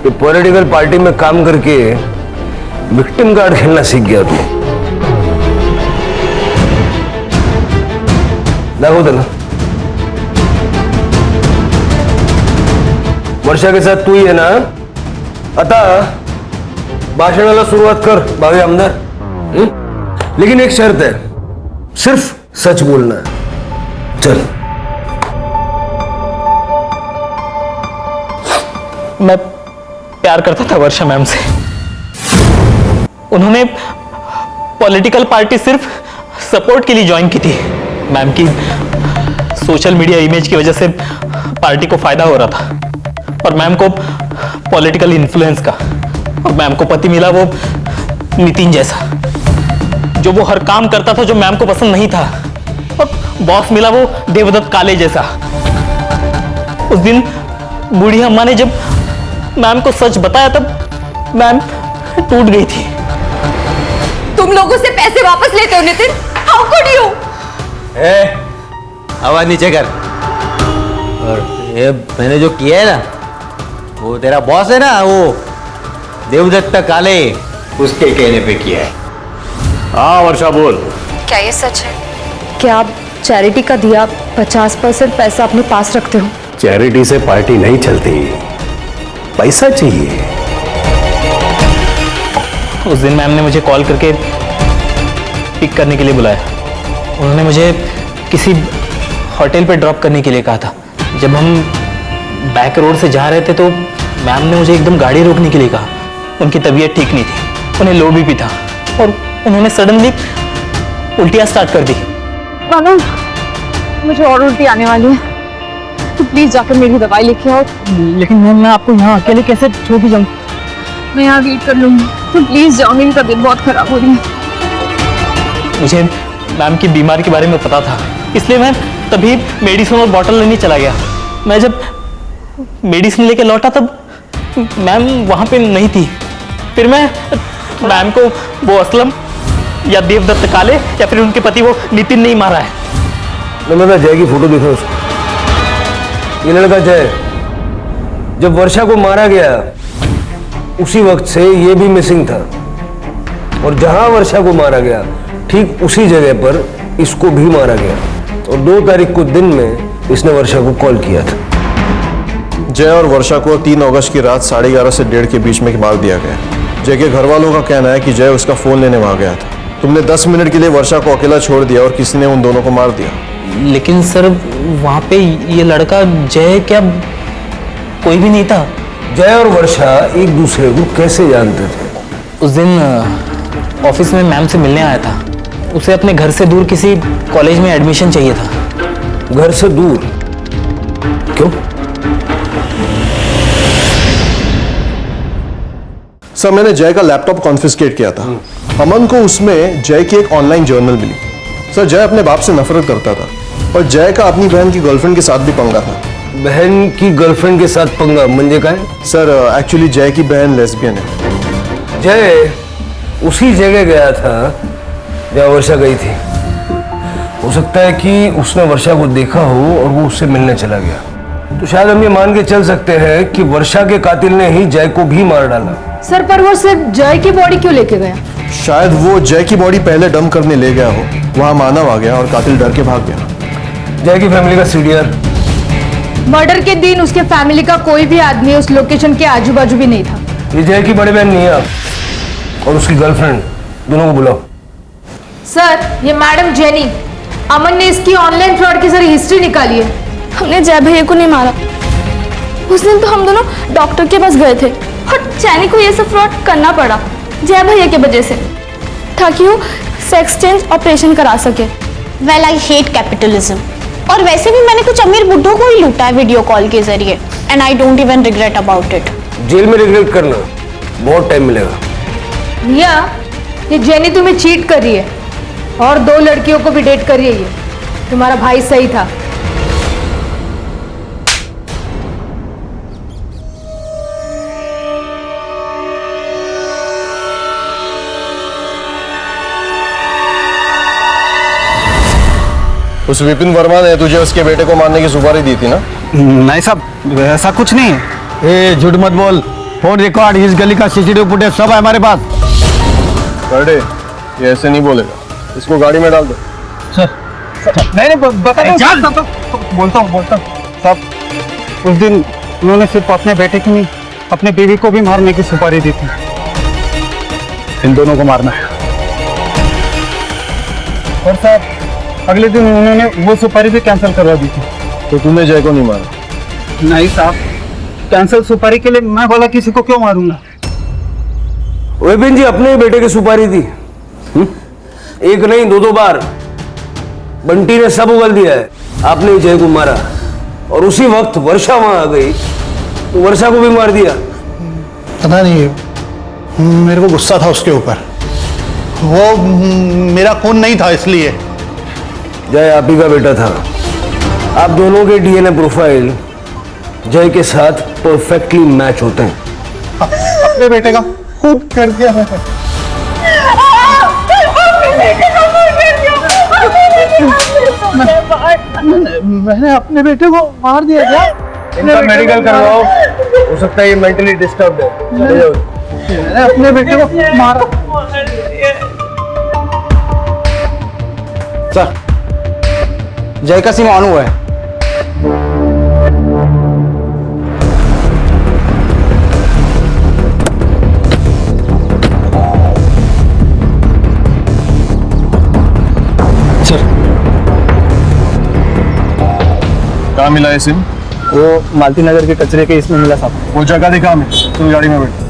ये पॉलिटिकल पार्टी में काम करके विक्टिम कार्ड खेलना सीख गया तू। दाखव त्याला। वर्षा के साथ तू ही है ना? आता भाषणाला सुरुवात कर भावी आमदार। लेकिन एक शर्त है, सिर्फ सच बोलना है। चल। मैं प्यार करता था वर्षा मैम से। उन्होंने पॉलिटिकल पार्टी सिर्फ सपोर्ट के लिए ज्वाइन की थी। मैम की सोशल मीडिया इमेज की वजह से पार्टी को फायदा हो रहा था, और मैम को पॉलिटिकल इन्फ्लुएंस का। और मैम को पति मिला वो नितिन जैसा, जो वो हर काम करता था जो मैम को पसंद नहीं था। और बॉस मिला वो देवदत्त काले जैसा। उस दिन बूढ़ी अम्मा ने जब मैम को सच बताया तब मैम टूट गई थी। तुम लोगों से पैसे वापस लेते हो नितिन? How could you? आवाज नीचे कर। और ये मैंने जो किया है ना, वो तेरा बॉस है ना, वो देवदत्त काले, उसके कहने पे किया है। हाँ वर्षा बोल। क्या ये सच है? क्या आप चैरिटी का दिया 50% पैसा अपने पास रखते हो? चैरिटी से पार्टी नहीं चलती, पैसा चाहिए। उस दिन मैम ने मुझे कॉल करके पिक करने के लिए बुलाया। उन्होंने मुझे किसी होटल पे ड्रॉप करने के लिए कहा था। जब हम बैक रोड से जा रहे थे तो मैम ने मुझे एकदम गाड़ी रोकने के लिए कहा। उनकी तबीयत ठीक नहीं थी, उन्हें लो बीपी था, और उन्होंने सडनली उल्टियाँ स्टार्ट कर दी। मानव, मुझे और उल्टी आने वाली है, तो प्लीज जाकर मेरी दवाई लेके आओ। लेकिन मैम मैं आपको यहाँ अकेले कैसे छोड़ के जाऊँ? मैं यहाँ वेट कर लूंगी, तो प्लीज जाओ, मेरी तबीयत बहुत खराब हो रही है। मुझे मैम की बीमारी के बारे में पता था, इसलिए मैं तभी मेडिसिन और बॉटल लेने चला गया। मैं जब मेडिसिन लेके लौटा तब मैम वहाँ पे नहीं थी। फिर मैं मैम को वो असलम या देवदत्त काले या फिर उनके पति वो नितिन ने ही मारा है। मैं जय की फोटो देखा उसको। ये लड़का जय जब वर्षा को मारा गया उसी वक्त से ये भी मिसिंग था, और जहां वर्षा को मारा गया ठीक उसी जगह पर इसको भी मारा गया। और 2 तारीख को दिन में इसने वर्षा को कॉल किया था। जय और वर्षा को 3 अगस्त की रात 11:30 से 1:30 के बीच में मार दिया गया। जय के घर वालों का कहना है कि जय उसका फोन लेने वहां गया था। तुमने 10 मिनट के लिए वर्षा को अकेला छोड़ दिया और किसी ने उन दोनों को मार दिया। लेकिन सर वहाँ पे ये लड़का जय क्या कोई भी नहीं था? जय और वर्षा एक दूसरे को कैसे जानते थे? उस दिन ऑफिस में मैम से मिलने आया था। उसे अपने घर से दूर किसी कॉलेज में एडमिशन चाहिए था। घर से दूर क्यों? सर मैंने जय का लैपटॉप कॉन्फिस्केट किया था। अमन को उसमें जय की एक ऑनलाइन जर्नल मिली। सर जय अपने बाप से नफरत करता था, और जय का अपनी बहन की गर्लफ्रेंड के साथ भी पंगा था। बहन की गर्लफ्रेंड के साथ पंगा म्हणजे काय? सर एक्चुअली जय की बहन लेस्बियन है। जय उसी जगह गया था जहाँ वर्षा गई थी। हो सकता है कि उसने वर्षा को देखा हो और वो उससे मिलने चला गया। तो शायद हम ये मान के चल सकते हैं कि वर्षा के कातिल ने ही जय को भी मार डाला। सर पर वो सिर्फ जय की बॉडी क्यों लेके गया? शायद वो जय की बॉडी पहले डंप करने ले गया हो, वहां मानव आ गया और कातिल डर के भाग गया। जय की फैमिली का सीडीआर। मर्डर के दिन उसके फैमिली का कोई भी आदमी उस लोकेशन के आजू बाजू भी नहीं था। ये जय की बड़ी बहन निया और उसकी गर्लफ्रेंड, दोनों को बुलाओ। सर ये मैडम जेनी, अमन ने इसकी ऑनलाइन फ्रॉड की सारी हिस्ट्री निकाली है। हमने जय भैया को नहीं मारा। उस दिन तो हम दोनों डॉक्टर के पास गए थे, और चैनी को ये सब फ्रॉड करना पड़ा जय भैया की वजह से, ताकि वो सेक्स चेंज ऑपरेशन करा सके। Well I hate capitalism. और वैसे भी मैंने कुछ अमीर बुड्ढों को ही लूटा है वीडियो कॉल के जरिए, and I don't even regret about it. जेल में रिग्रेट करना बहुत टाइम मिलेगा। भैया, ये जेनी तुम्हें चीट कर रही है और 2 लड़कियों को भी डेट कर रही है। ये तुम्हारा भाई सही था। उस विपिन वर्मा ने तुझे उसके बेटे को मारने की सुपारी दी थी ना? नहीं साहब, ऐसा कुछ नहीं है। ए झूठ मत बोल, फोन रिकॉर्ड, इस गली का सीसीटीवी फुटेज सब है हमारे पास। बड़े, ये ऐसे नहीं बोलेगा, इसको गाड़ी में डाल दो। नहीं बोलता हूँ साहब, उस दिन उन्होंने सिर्फ अपने बेटे की नहीं, अपने बीवी को भी मारने की सुपारी दी थी। इन दोनों को मारना है। और साहब, अगले दिन उन्होंने वो सुपारी भी कैंसिल करवा दी थी। तो तूने जय को नहीं मारा? नहीं साहब, कैंसिल सुपारी के लिए मैं बोला किसी को क्यों मारूंगा। विपिन जी अपने ही बेटे की सुपारी दी। एक नहीं 2 बार बंटी ने सब उगल दिया है, आपने ही जय को मारा। और उसी वक्त वर्षा वहां आ गई तो वर्षा को भी मार दिया। पता नहीं, मेरे को गुस्सा था उसके ऊपर, वो मेरा खून नहीं था इसलिए। जय आप ही का बेटा था। आप दोनों के डीएनए प्रोफाइल जय के साथ परफेक्टली मैच होते हैं। अपने बेटे का खून कर दिया मैंने अपने बेटे को मार दिया क्या? इनका मेडिकल करवाओ, हो सकता है ये मेंटली डिस्टर्ब्ड है। चले जाओ। मैंने अपने बेटे को मारा। सर, जय का सिम ऑन हुआ है। सर, कहाँ मिला है सिम? वो मालती नगर के कचरे के इसमें मिला साहब। वो जगह दिखा हमें, तुम गाड़ी में बैठ।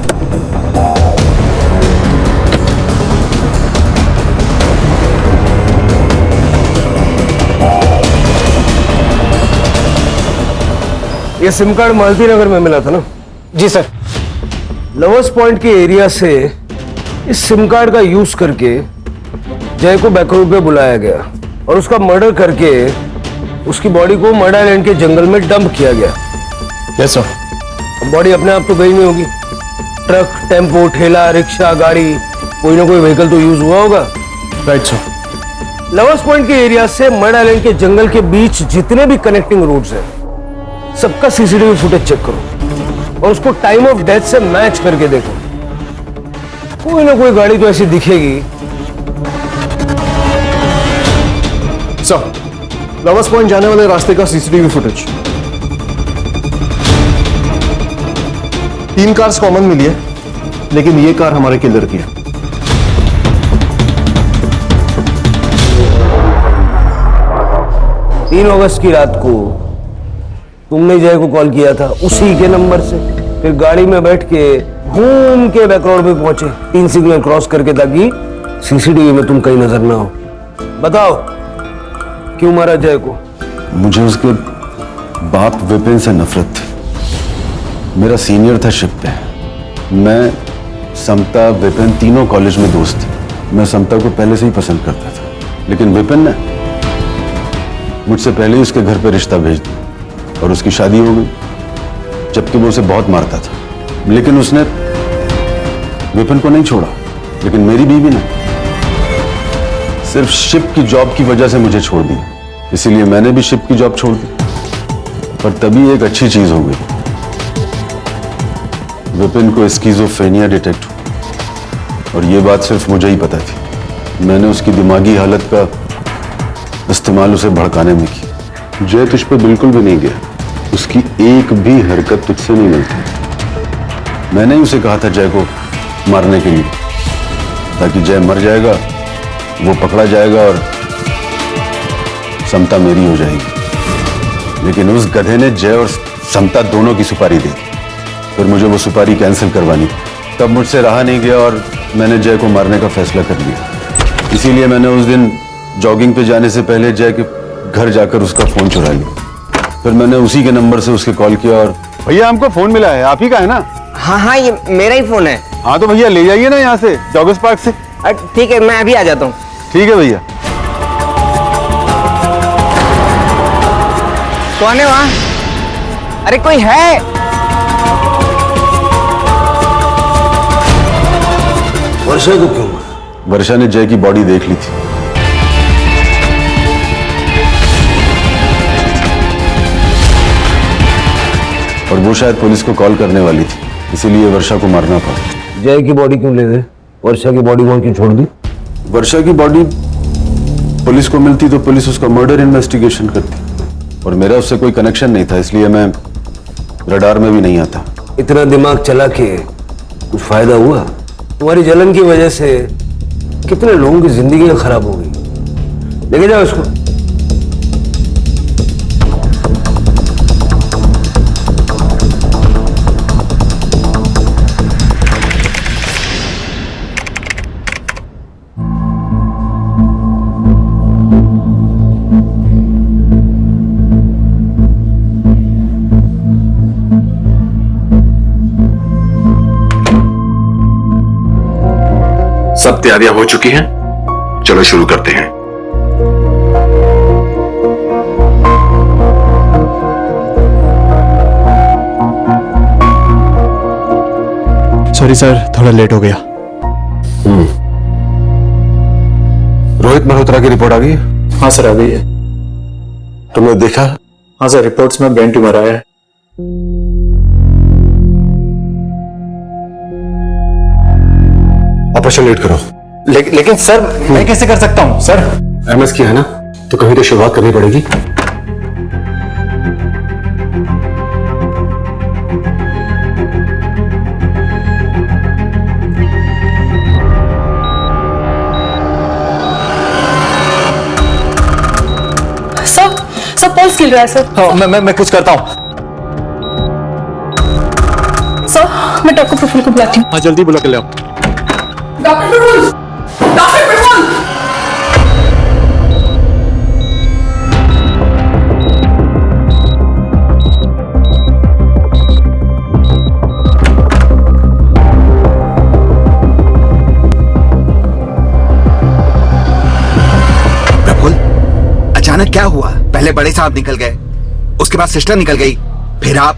ये सिम कार्ड मालती नगर में मिला था ना? जी सर। लवर्स पॉइंट के एरिया से इस सिम कार्ड का यूज करके जय को बैकरोड पे बुलाया गया और उसका मर्डर करके उसकी बॉडी को मर्डर आइलैंड के जंगल में डंप किया गया। Yes sir. बॉडी अपने आप तो गई नहीं होगी, ट्रक, टेम्पो, ठेला, रिक्शा, गाड़ी, कोई ना कोई व्हीकल तो यूज हुआ होगा। Right sir. लवर्स पॉइंट के एरिया से मर्डर आइलैंड के जंगल के बीच जितने भी कनेक्टिंग रोड्स हैं सबका सीसीटीवी फुटेज चेक करो और उसको टाइम ऑफ डेथ से मैच करके देखो। कोई ना कोई गाड़ी तो ऐसी दिखेगी। सर, लवर्स पॉइंट जाने वाले रास्ते का सीसीटीवी फुटेज 3 कार्स कॉमन मिली है, लेकिन ये कार हमारे किलर की है। 3 अगस्त की रात को तुमने जय को कॉल किया था उसी के नंबर से, फिर गाड़ी में बैठ के घूम के बैक रोड पे पहुंचे 3 सिग्नल क्रॉस करके, ताकि सीसीटीवी में तुम कहीं नजर ना हो। बताओ क्यों मारा जय को? मुझे उसके बाप विपिन से नफरत थी। मेरा सीनियर था शिप पे। मैं, समता, विपिन तीनों कॉलेज में दोस्त थे। मैं समता को पहले से ही पसंद करता था, लेकिन विपिन ने मुझसे पहले ही उसके घर पे रिश्ता भेज दिया और उसकी शादी हो गई, जबकि वो उसे बहुत मारता था। लेकिन उसने विपिन को नहीं छोड़ा, लेकिन मेरी बीवी ने सिर्फ शिप की जॉब की वजह से मुझे छोड़ दिया। इसीलिए मैंने भी शिप की जॉब छोड़ दी। पर तभी एक अच्छी चीज हो गई, विपिन को स्किज़ोफ्रेनिया डिटेक्ट हुआ और ये बात सिर्फ मुझे ही पता थी। मैंने उसकी दिमागी हालत का इस्तेमाल उसे भड़काने में किया। जय तुझ पे बिल्कुल भी नहीं गया, उसकी एक भी हरकत तुझसे नहीं मिलती। मैंने ही उसे कहा था जय को मारने के लिए, ताकि जय मर जाएगा, वो पकड़ा जाएगा और समता मेरी हो जाएगी। लेकिन उस गधे ने जय और समता दोनों की सुपारी दी। फिर मुझे वो सुपारी कैंसिल करवानी, तब मुझसे रहा नहीं गया और मैंने जय को मारने का फैसला कर लिया। इसीलिए मैंने उस दिन जॉगिंग पे जाने से पहले जय के घर जाकर उसका फोन चुरा लिया। फिर मैंने उसी के नंबर से उसके कॉल किया और भैया हमको फोन मिला है, आप ही का है ना? हाँ हाँ, ये मेरा ही फोन है। हाँ तो भैया ले जाइए ना यहाँ से, जॉगर्स पार्क से। ठीक है, मैं अभी आ जाता हूँ। ठीक है भैया। कौन है वहाँ? अरे कोई है? वर्षा को क्यों? वर्षा ने जय की बॉडी देख ली थी। और वो शायद पुलिस को कॉल करने वाली थी, इसीलिए वर्षा को मारना पड़ा। जय की बॉडी क्यों ले गए? वर्षा की बॉडी वहां क्यों छोड़ दी? वर्षा की बॉडी पुलिस को मिलती तो पुलिस उसका मर्डर इन्वेस्टिगेशन करती, और मेरा उससे कोई कनेक्शन नहीं था, इसलिए मैं रडार में भी नहीं आता। इतना दिमाग चला के कुछ फायदा हुआ? तुम्हारी जलन की वजह से कितने लोगों की जिंदगी खराब हो गई। लेके जाओ इसको। सब तैयारियां हो चुकी हैं, चलो शुरू करते हैं। सॉरी सर, थोड़ा लेट हो गया। रोहित मल्होत्रा की रिपोर्ट आ गई? हाँ सर, आ गई है। तुमने देखा? हाँ सर, रिपोर्ट्स में ब्रेन ट्यूमर आया है। ऑपरेशन लेट करो। लेकिन सर, मैं कैसे कर सकता हूँ सर? एमएस की है ना, तो कहीं तो शुरुआत करनी पड़ेगी। सब पल्स गिर रहा है सर। हाँ, मैं कुछ करता हूँ। सर, मैं डॉक्टर प्रफुल्ल को बुलाती हूँ। हाँ, जल्दी बुला के ले आओ। डॉक्टर प्रफुल्ल! डॉक्टर प्रफुल्ल! अचानक क्या हुआ? पहले बड़े साहब निकल गए, उसके बाद सिस्टर निकल गई, फिर आप।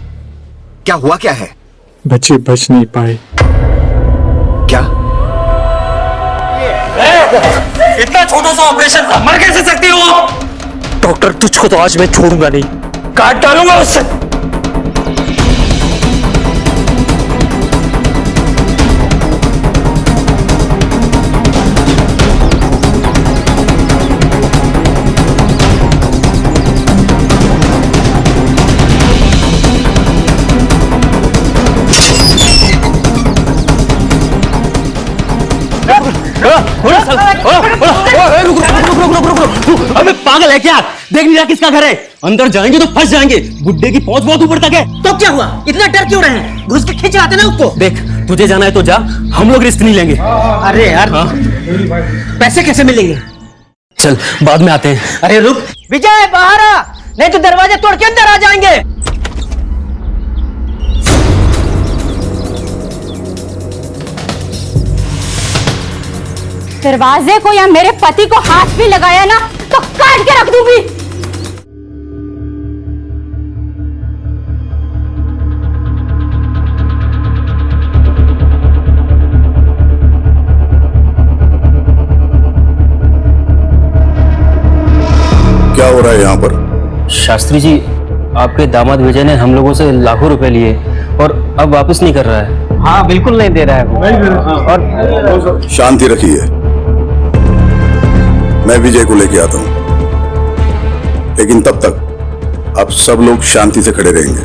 क्या हुआ? क्या है? बच्चे बच नहीं पाए। क्या? इतना छोटा सा ऑपरेशन था, मर कैसे सकती हो आप? डॉक्टर, तुझको तो आज मैं छोड़ूंगा नहीं, काट डालूंगा उससे। अबे पागल है क्या? देख नहीं रहा किसका घर है? अंदर जाएंगे तो फंस जाएंगे। गुड्डे की पहुंच बहुत ऊपर तक है। तो क्या हुआ? इतना डर क्यों रहे हैं? घुस के खींच लाते ना उसको। देख, तुझे जाना है तो जा, हम लोग रिस्क नहीं लेंगे। अरे यार, पैसे कैसे मिलेंगे? चल, बाद में आते हैं। अरे रुक विजय, बाहर आ, नहीं तो दरवाजे तोड़ के अंदर आ जाएंगे। दरवाजे को या मेरे पति को हाथ भी लगाया ना तो काट के रख दूंगी। क्या हो रहा है यहाँ पर? शास्त्री जी, आपके दामाद विजय ने हम लोगों से लाखों रुपए लिए और अब वापस नहीं कर रहा है। हाँ, बिल्कुल नहीं दे रहा है वो। और शांति रखिए, मैं विजय को लेके आता हूं, लेकिन तब तक आप सब लोग शांति से खड़े रहेंगे,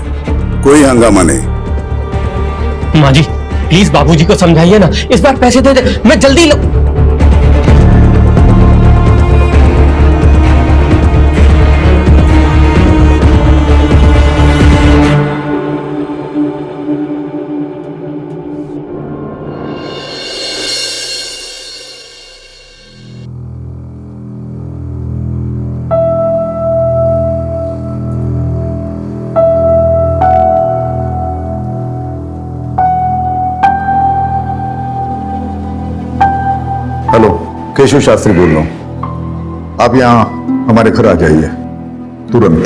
कोई हंगामा नहीं। माँ जी, प्लीज बाबूजी को समझाइए ना, इस बार पैसे दे दे, मैं जल्दी केशव शास्त्री बोल रहा हूं। आप यहां हमारे घर आ जाइए तुरंत।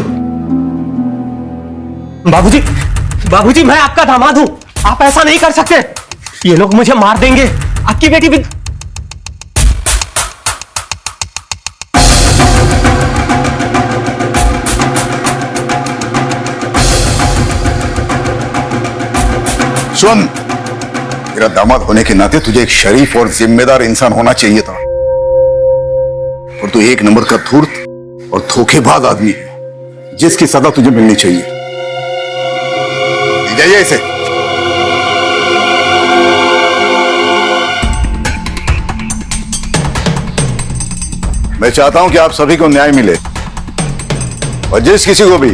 बाबूजी, बाबूजी मैं आपका दामाद हूं, आप ऐसा नहीं कर सकते। ये लोग मुझे मार देंगे। आपकी बेटी भी। सुन, मेरा दामाद होने के नाते तुझे एक शरीफ और जिम्मेदार इंसान होना चाहिए था, और तू एक नंबर का धूर्त और धोखेबाज आदमी है, जिसकी सजा तुझे मिलनी चाहिए। ले जाइए इसे। मैं चाहता हूं कि आप सभी को न्याय मिले, और जिस किसी को भी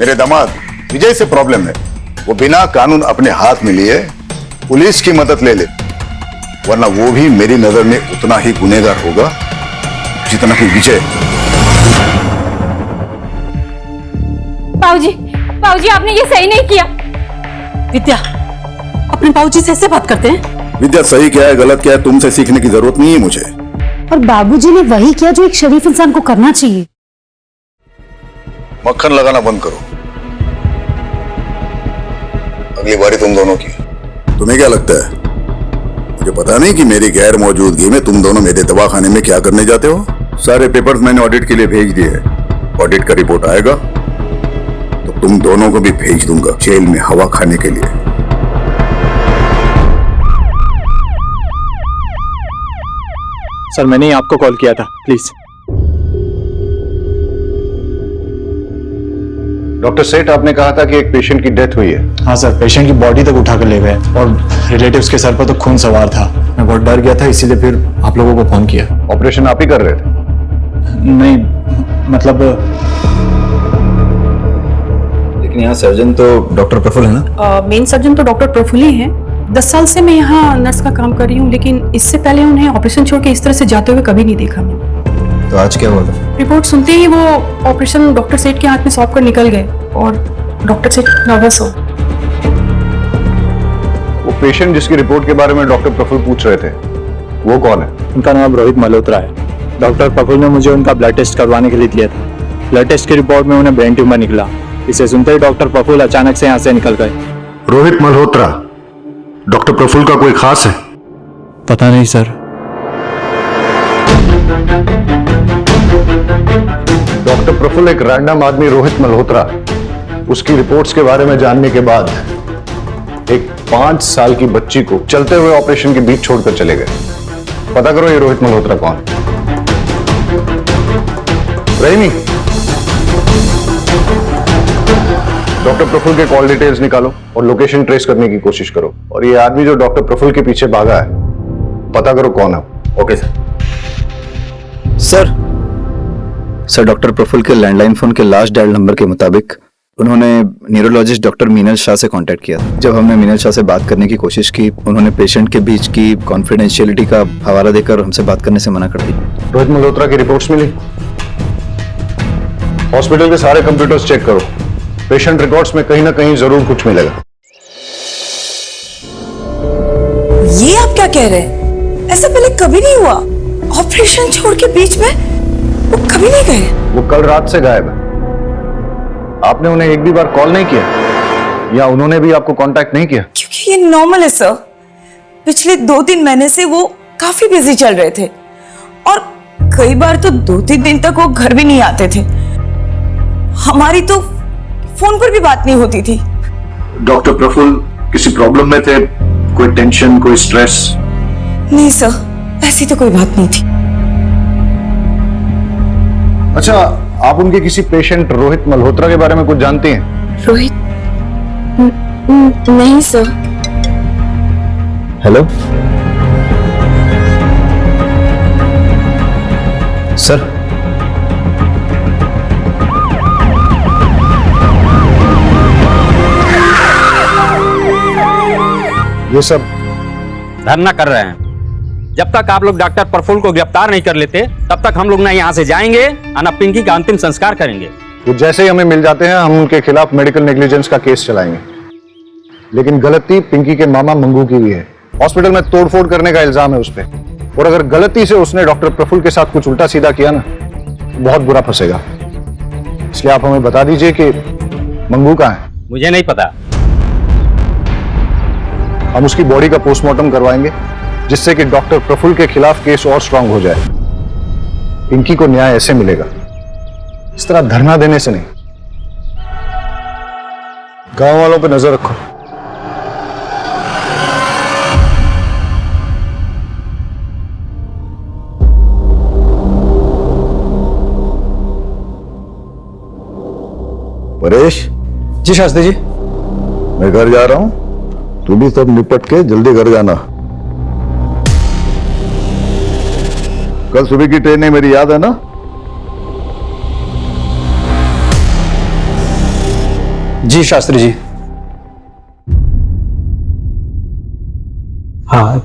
मेरे दामाद विजय से प्रॉब्लम है वो बिना कानून अपने हाथ में लिए पुलिस की मदद ले ले, वरना वो भी मेरी नजर में उतना ही गुनहगार होगा जितना कि विजय। बाबूजी, बाबूजी आपने ये सही नहीं किया। विद्या, अपने बाबूजी से ऐसे बात करते हैं? विद्या, सही क्या है गलत क्या है तुमसे सीखने की जरूरत नहीं है मुझे। और बाबूजी ने वही किया जो एक शरीफ इंसान को करना चाहिए। मक्खन लगाना बंद करो, अगली बारी तुम दोनों की। तुम्हें क्या लगता है मुझे पता नहीं कि मेरी गैर मौजूदगी में तुम दोनों मेरे दवाखाने में क्या करने जाते हो? सारे पेपर्स मैंने ऑडिट के लिए भेज दिए हैं। ऑडिट का रिपोर्ट आएगा तो तुम दोनों को भी भेज दूंगा जेल में हवा खाने के लिए। सर मैंने ही आपको कॉल किया था, प्लीज। डॉक्टर सेठ, आपने कहा था कि एक पेशेंट की डेथ हुई है। हाँ सर, पेशेंट की बॉडी तक उठाकर ले गए और रिलेटिव्स के सर पर तो खून सवार था। मैं बहुत डर गया था, इसीलिए फिर आप लोगों को फोन किया। ऑपरेशन आप ही कर रहे थे? नहीं, मतलब लेकिन यहाँ सर्जन तो डॉक्टर प्रफुल्ल है ना? मेन सर्जन तो डॉक्टर प्रफुल्ल ही हैं। 10 साल से मैं यहाँ नर्स का काम कर रही हूँ, लेकिन इससे पहले उन्हें ऑपरेशन छोड़ के इस तरह से जाते हुए कभी नहीं देखा मैंने। तो आज क्या हुआ था? रिपोर्ट सुनते ही वो ऑपरेशन डॉक्टर सेठ के हाथ में सौंप कर निकल गए और डॉक्टर सेठ नर्वस हो। वो पेशेंट जिसकी रिपोर्ट के बारे में डॉक्टर प्रफुल्ल पूछ रहे थे, वो कौन है? उनका नाम रोहित मल्होत्रा है। डॉक्टर प्रफुल्ल ने मुझे उनका ब्लड टेस्ट करवाने के लिए दिया था। ब्लड टेस्ट की रिपोर्ट में उन्हें ब्रेन ट्यूमर निकला। इसे सुनते ही डॉक्टर प्रफुल्ल अचानक से यहाँ से निकल गए। रोहित मल्होत्रा डॉक्टर प्रफुल्ल का कोई खास है? पता नहीं सर। डॉक्टर प्रफुल्ल एक रैंडम आदमी रोहित मल्होत्रा, उसकी रिपोर्ट्स के बारे में जानने के बाद एक 5 साल की बच्ची को चलते हुए ऑपरेशन के बीच छोड़कर चले गए। पता करो ये रोहित मल्होत्रा कौन? रहीमी, डॉक्टर प्रफुल्ल के कॉल डिटेल्स निकालो और लोकेशन ट्रेस करने की कोशिश करो, और ये आदमी जो डॉक्टर प्रफुल्ल के पीछे भागा है पता करो कौन है। Okay sir. Sir, doctor Prafull के लैंडलाइन फोन के लास्ट डायल नंबर के मुताबिक उन्होंने न्यूरोलॉजिस्ट डॉक्टर मीनल शाह से कांटेक्ट किया था। जब हमने मीनल शाह से बात करने की कोशिश की, उन्होंने पेशेंट के बीच की कॉन्फिडेंशियलिटी का हवाला देकर हमसे बात करने से मना कर दी। रोहित मल्होत्रा की रिपोर्ट्स मिली? हॉस्पिटल के सारे कंप्यूटर्स चेक करो, पेशेंट रिकॉर्ड्स में कहीं ना कहीं जरूर कुछ मिलेगा। ये आप क्या कह रहे हैं? ऐसा पहले कभी नहीं हुआ। ऑपरेशन छोड़ के बीच में वो कभी नहीं गए। वो कल रात से गायब है। आपने उन्हें एक भी बार कॉल नहीं किया या उन्होंने भी आपको कांटेक्ट नहीं किया? क्योंकि ये नॉर्मल है सर। पिछले 2-3 महीने से वो काफी बिजी चल रहे थे और कई बार तो 2-3 दिन तक वो घर भी नहीं आते थे। हमारी तो फोन पर भी बात नहीं होती थी। डॉक्टर प्रफुल्ल किसी प्रॉब्लम में थे? कोई टेंशन, कोई स्ट्रेस? नहीं सर, ऐसी तो कोई बात नहीं थी। अच्छा, आप उनके किसी पेशेंट रोहित मल्होत्रा के बारे में कुछ जानती हैं? रोहित? नहीं सर। Hello sir. ये सब धरना कर रहे हैं। जब तक आप लोग डॉक्टर प्रफुल्ल को गिरफ्तार नहीं कर लेते तब तक हम लोग ना यहाँ से जाएंगे और ना पिंकी का अंतिम संस्कार करेंगे। तो जैसे ही हमें मिल जाते हैं हम उनके खिलाफ मेडिकल नेग्लिजेंस का केस चलाएंगे। लेकिन गलती पिंकी के मामा मंगू की भी है। हॉस्पिटल में तोड़फोड़ करने का इल्जाम है उस पर। और अगर गलती से उसने डॉक्टर प्रफुल्ल के साथ कुछ उल्टा सीधा किया ना, बहुत बुरा फंसेगा। इसलिए आप हमें बता दीजिए कि मंगू कहाँ है। मुझे नहीं पता। हम उसकी बॉडी का पोस्टमार्टम करवाएंगे, जिससे कि डॉक्टर प्रफुल्ल के खिलाफ केस और स्ट्रांग हो जाए। पिंकी को न्याय ऐसे मिलेगा, इस तरह धरना देने से नहीं। गांव वालों पे नजर रखो। परेश। जी शास्त्री जी। मैं घर जा रहा हूं, तू भी सब निपट के जल्दी घर जाना। कल सुबह की ट्रेन है, मेरी याद है ना? जी शास्त्री जी। हाँ,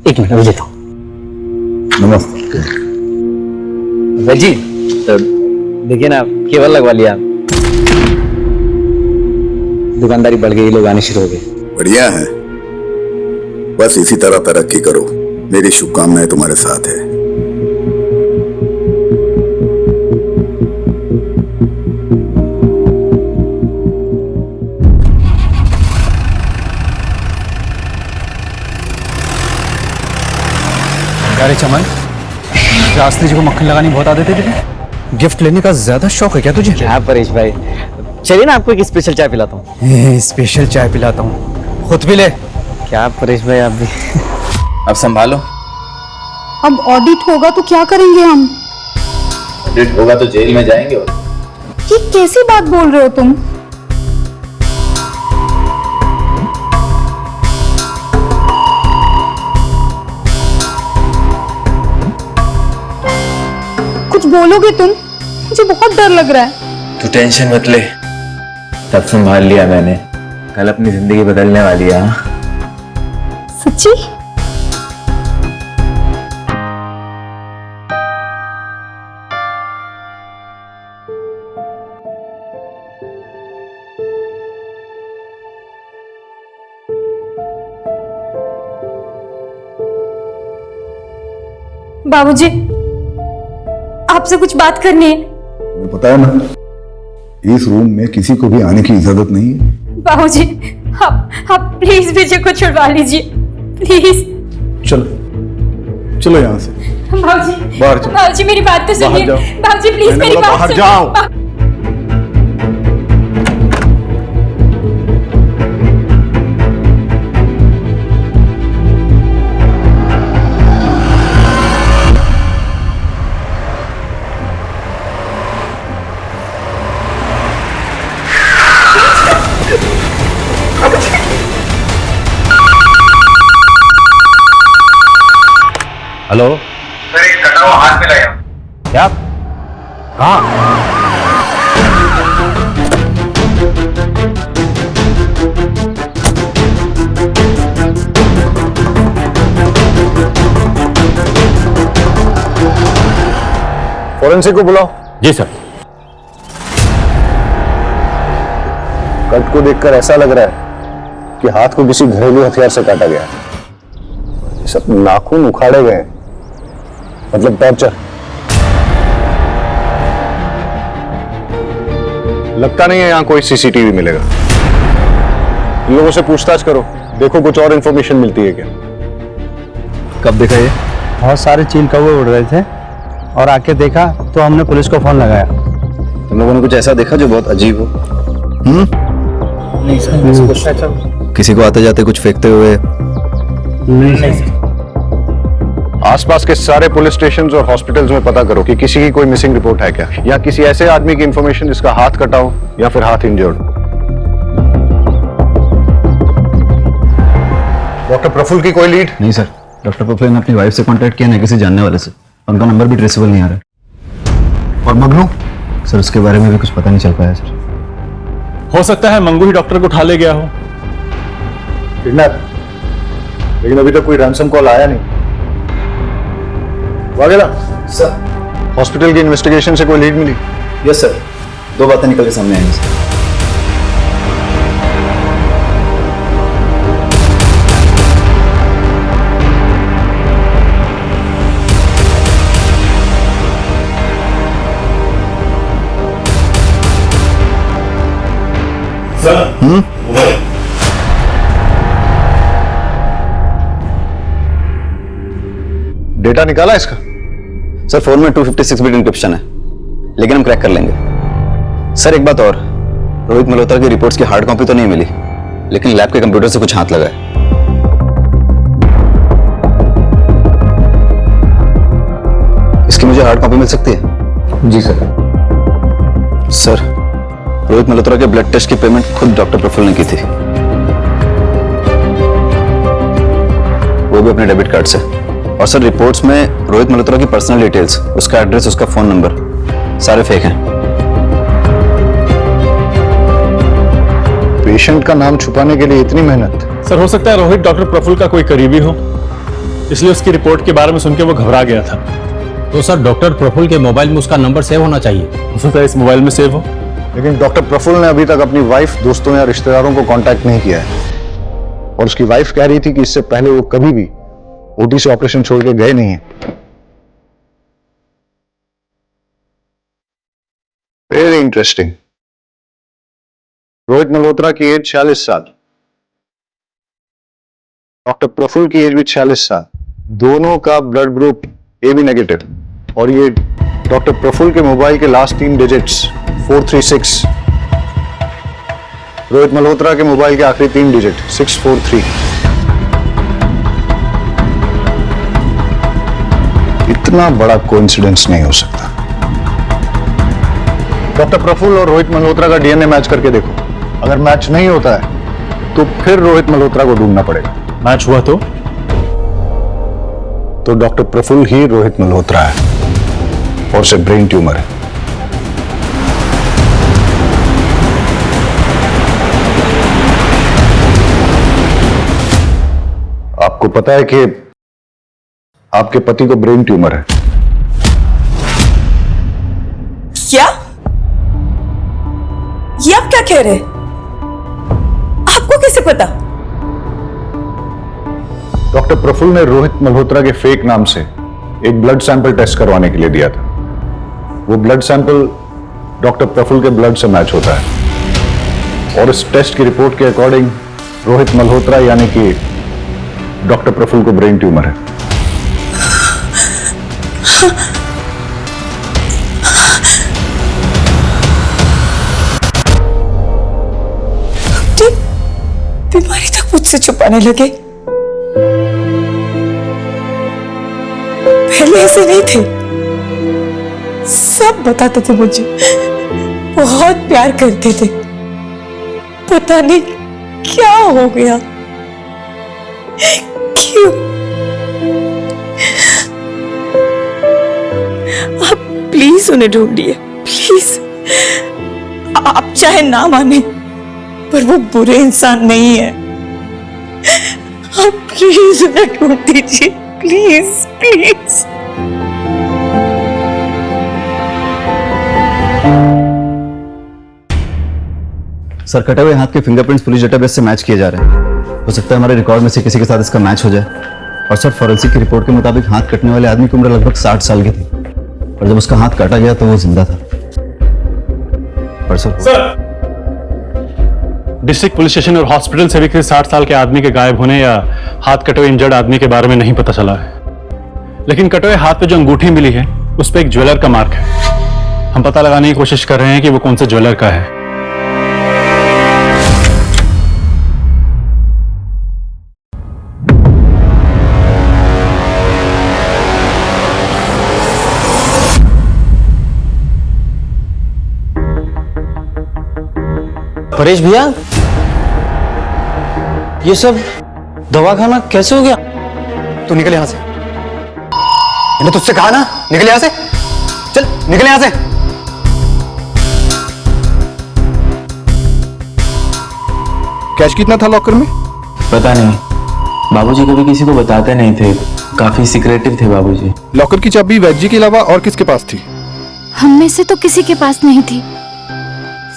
एक मिनट लेता हूँ। नमस्ते। जी देखिए ना, केवल लगवा लिया, दुकानदारी बढ़ गई, लोग आने शुरू हो गए। बढ़िया है, बस इसी तरह तरक्की करो। मेरी शुभकामनाएं तुम्हारे साथ है। अरे चमन, शास्त्री जी को मक्खन लगानी बहुत आदत है तुझे? गिफ्ट लेने का ज्यादा शौक है क्या तुझे? क्या परेश भाई, चलिए ना आपको एक स्पेशल चाय पिलाता हूँ। स्पेशल चाय पिलाता हूँ, खुद भी ले। क्या परेश भाई आप भी। अब संभालो। अब ऑडिट होगा तो क्या करेंगे हम? ऑडिट होगा तो जेल में जाएंगे। और ये कैसी बात बोल रहे हो तुम? कुछ बोलोगे तुम? मुझे बहुत डर लग रहा है। तू टेंशन मत ले, सब संभाल लिया मैंने। कल अपनी जिंदगी बदलने वाली है। सच्ची? बाबूजी, आपसे कुछ बात करनी है। तुम्हें पता है ना, इस रूम में किसी को भी आने की इजाजत नहीं है। बाबूजी, आप प्लीज विजय को छुड़वा लीजिए, प्लीज। चलो चलो यहाँ से बाबूजी, बाहर जाओ। बाबूजी मेरी बात तो बाहर सुनिए। जाओ। बाबूजी प्लीज मैंने मेरी बोला बात बाहर सुनिए। जाओ। हेलो सर, एक कटा हुआ हाथ मिला यहाँ। क्या? कहाँ? फॉरेंसिक को बुलाओ। जी सर। कट को देखकर ऐसा लग रहा है कि हाथ को किसी घरेलू हथियार से काटा गया है। सब नाखून उखाड़े गए, मतलब टॉर्चर। लगता नहीं है यहाँ कोई सीसीटीवी मिलेगा। इन लोगों से पूछताछ करो, देखो कुछ और इंफॉर्मेशन मिलती है क्या। कब देखा ये? बहुत सारे चील कौवे उड़ रहे थे और आके देखा तो हमने पुलिस को फोन लगाया। तुम लोगों ने कुछ ऐसा देखा जो बहुत अजीब हो? नहीं सर, किसी को आते जाते कुछ फेंकते हुए? नहीं सर। आसपास के सारे पुलिस स्टेशंस और हॉस्पिटल्स में पता करो कि किसी की कोई मिसिंग रिपोर्ट है क्या, या किसी ऐसे आदमी की इंफॉर्मेशन जिसका हाथ कटा हो या फिर हाथ इंजर्ड। डॉक्टर प्रफुल्ल की कोई लीड? नहीं सर, डॉक्टर प्रफुल्ल ने अपनी वाइफ से कांटेक्ट किया, ना किसी जानने वाले से। उनका नंबर भी ट्रेसेबल नहीं आ रहा। और मगनू? सर उसके बारे में भी कुछ पता नहीं चल पाया सर। हो सकता है मंगू ही डॉक्टर को उठा ले गया हो। किडनैप, लेकिन अभी तक कोई रैंसम कॉल आया नहीं। वाघेला सर, हॉस्पिटल की इन्वेस्टिगेशन से कोई लीड मिली? यस सर, दो बातें निकल के सामने आई सर। डेटा निकाला इसका? सर फोन में 256 बिट इंक्रिप्शन है, लेकिन हम क्रैक कर लेंगे। सर एक बात और, रोहित मल्होत्रा की रिपोर्ट्स की हार्ड कॉपी तो नहीं मिली, लेकिन लैब के कंप्यूटर से कुछ हाथ लगा है। इसकी मुझे हार्ड कॉपी मिल सकती है? जी सर। सर रोहित मल्होत्रा के ब्लड टेस्ट की पेमेंट खुद डॉक्टर प्रफुल्ल ने की थी, वो भी अपने डेबिट कार्ड से। और सर रिपोर्ट्स में रोहित मल्होत्रा की पर्सनल डिटेल्स, उसका एड्रेस, उसका फोन नंबर सारे फेक हैं। पेशेंट का नाम छुपाने के लिए इतनी मेहनत? सर हो सकता है रोहित डॉक्टर प्रफुल्ल का कोई करीबी हो, इसलिए उसकी रिपोर्ट के बारे में सुन के वो घबरा गया था। तो सर डॉक्टर प्रफुल्ल के मोबाइल में उसका नंबर सेव होना चाहिए। हो सकता है इस मोबाइल में सेव हो। लेकिन डॉक्टर प्रफुल्ल ने अभी तक अपनी वाइफ, दोस्तों या रिश्तेदारों को कांटेक्ट नहीं किया है, और उसकी वाइफ कह रही थी कि इससे पहले वो कभी भी ओटी से ऑपरेशन छोड़ के गए नहीं है। Very interesting. रोहित मल्होत्रा की एज 46 साल, डॉक्टर प्रफुल्ल की एज भी 46 साल, दोनों का ब्लड ग्रुप AB नेगेटिव, और ये डॉक्टर प्रफुल्ल के मोबाइल के लास्ट 3 डिजिट्स 436, रोहित मल्होत्रा के मोबाइल के आखिरी 3 डिजिट 643। इतना बड़ा कोइंसिडेंस नहीं हो सकता। डॉक्टर प्रफुल्ल और रोहित मल्होत्रा का DNA मैच करके देखो, अगर मैच नहीं होता है तो फिर रोहित मल्होत्रा को ढूंढना पड़ेगा। मैच हुआ तो डॉक्टर प्रफुल्ल ही रोहित मल्होत्रा है, और उसे ब्रेन ट्यूमर है। आपको पता है कि आपके पति को ब्रेन ट्यूमर है? क्या? ये आप क्या कह रहे हैं? आपको कैसे पता? डॉक्टर प्रफुल्ल ने रोहित मल्होत्रा के फेक नाम से एक ब्लड सैंपल टेस्ट करवाने के लिए दिया था। वो ब्लड सैंपल डॉक्टर प्रफुल्ल के ब्लड से मैच होता है, और इस टेस्ट की रिपोर्ट के अकॉर्डिंग रोहित मल्होत्रा यानी कि डॉक्टर प्रफुल्ल को ब्रेन ट्यूमर है। बीमारी तक मुझसे छुपाने लगे। पहले ऐसे नहीं थे, सब बताते थे मुझे, बहुत प्यार करते थे। पता नहीं क्या हो गया, क्यों? आप प्लीज उन्हें ढूंढिए, प्लीज। आप चाहे ना माने, पर वो बुरे इंसान नहीं है। आप प्लीज उन्हें ढूंढ दीजिए, प्लीज प्लीज। सर कटे हुए हाथ के फिंगरप्रिंट्स पुलिस डेटाबेस से मैच किए जा रहे हैं। हो सकता है हमारे रिकॉर्ड में से किसी के साथ इसका मैच हो जाए। और सर फॉरेंसिक की रिपोर्ट के मुताबिक हाथ कटने वाले आदमी की उम्र लगभग 60 साल की थी, और जब उसका हाथ काटा गया तो वो जिंदा था। पर सर डिस्ट्रिक्ट पुलिस स्टेशन और हॉस्पिटल से भी किसी 60 साल के आदमी के गायब होने या हाथ कटे हुए इंजर्ड आदमी के बारे में नहीं पता चला है। लेकिन कटे हुए हाथ पे जो अंगूठी मिली है उस पे एक ज्वेलर का मार्क है। हम पता लगाने की कोशिश कर रहे हैं कि वो कौन से ज्वेलर का है। परेश भैया, ये सब दवाखाना कैसे हो गया? तू निकल यहां से। मैंने तुझसे कहा ना, निकल यहां से। चल निकल यहां से। कैश कितना था लॉकर में? पता नहीं, बाबूजी कभी किसी को बताते नहीं थे, काफी सिक्रेटिव थे बाबूजी। लॉकर की चाबी वैद जी के अलावा और किसके पास थी? हम में से तो किसी के पास नहीं थी,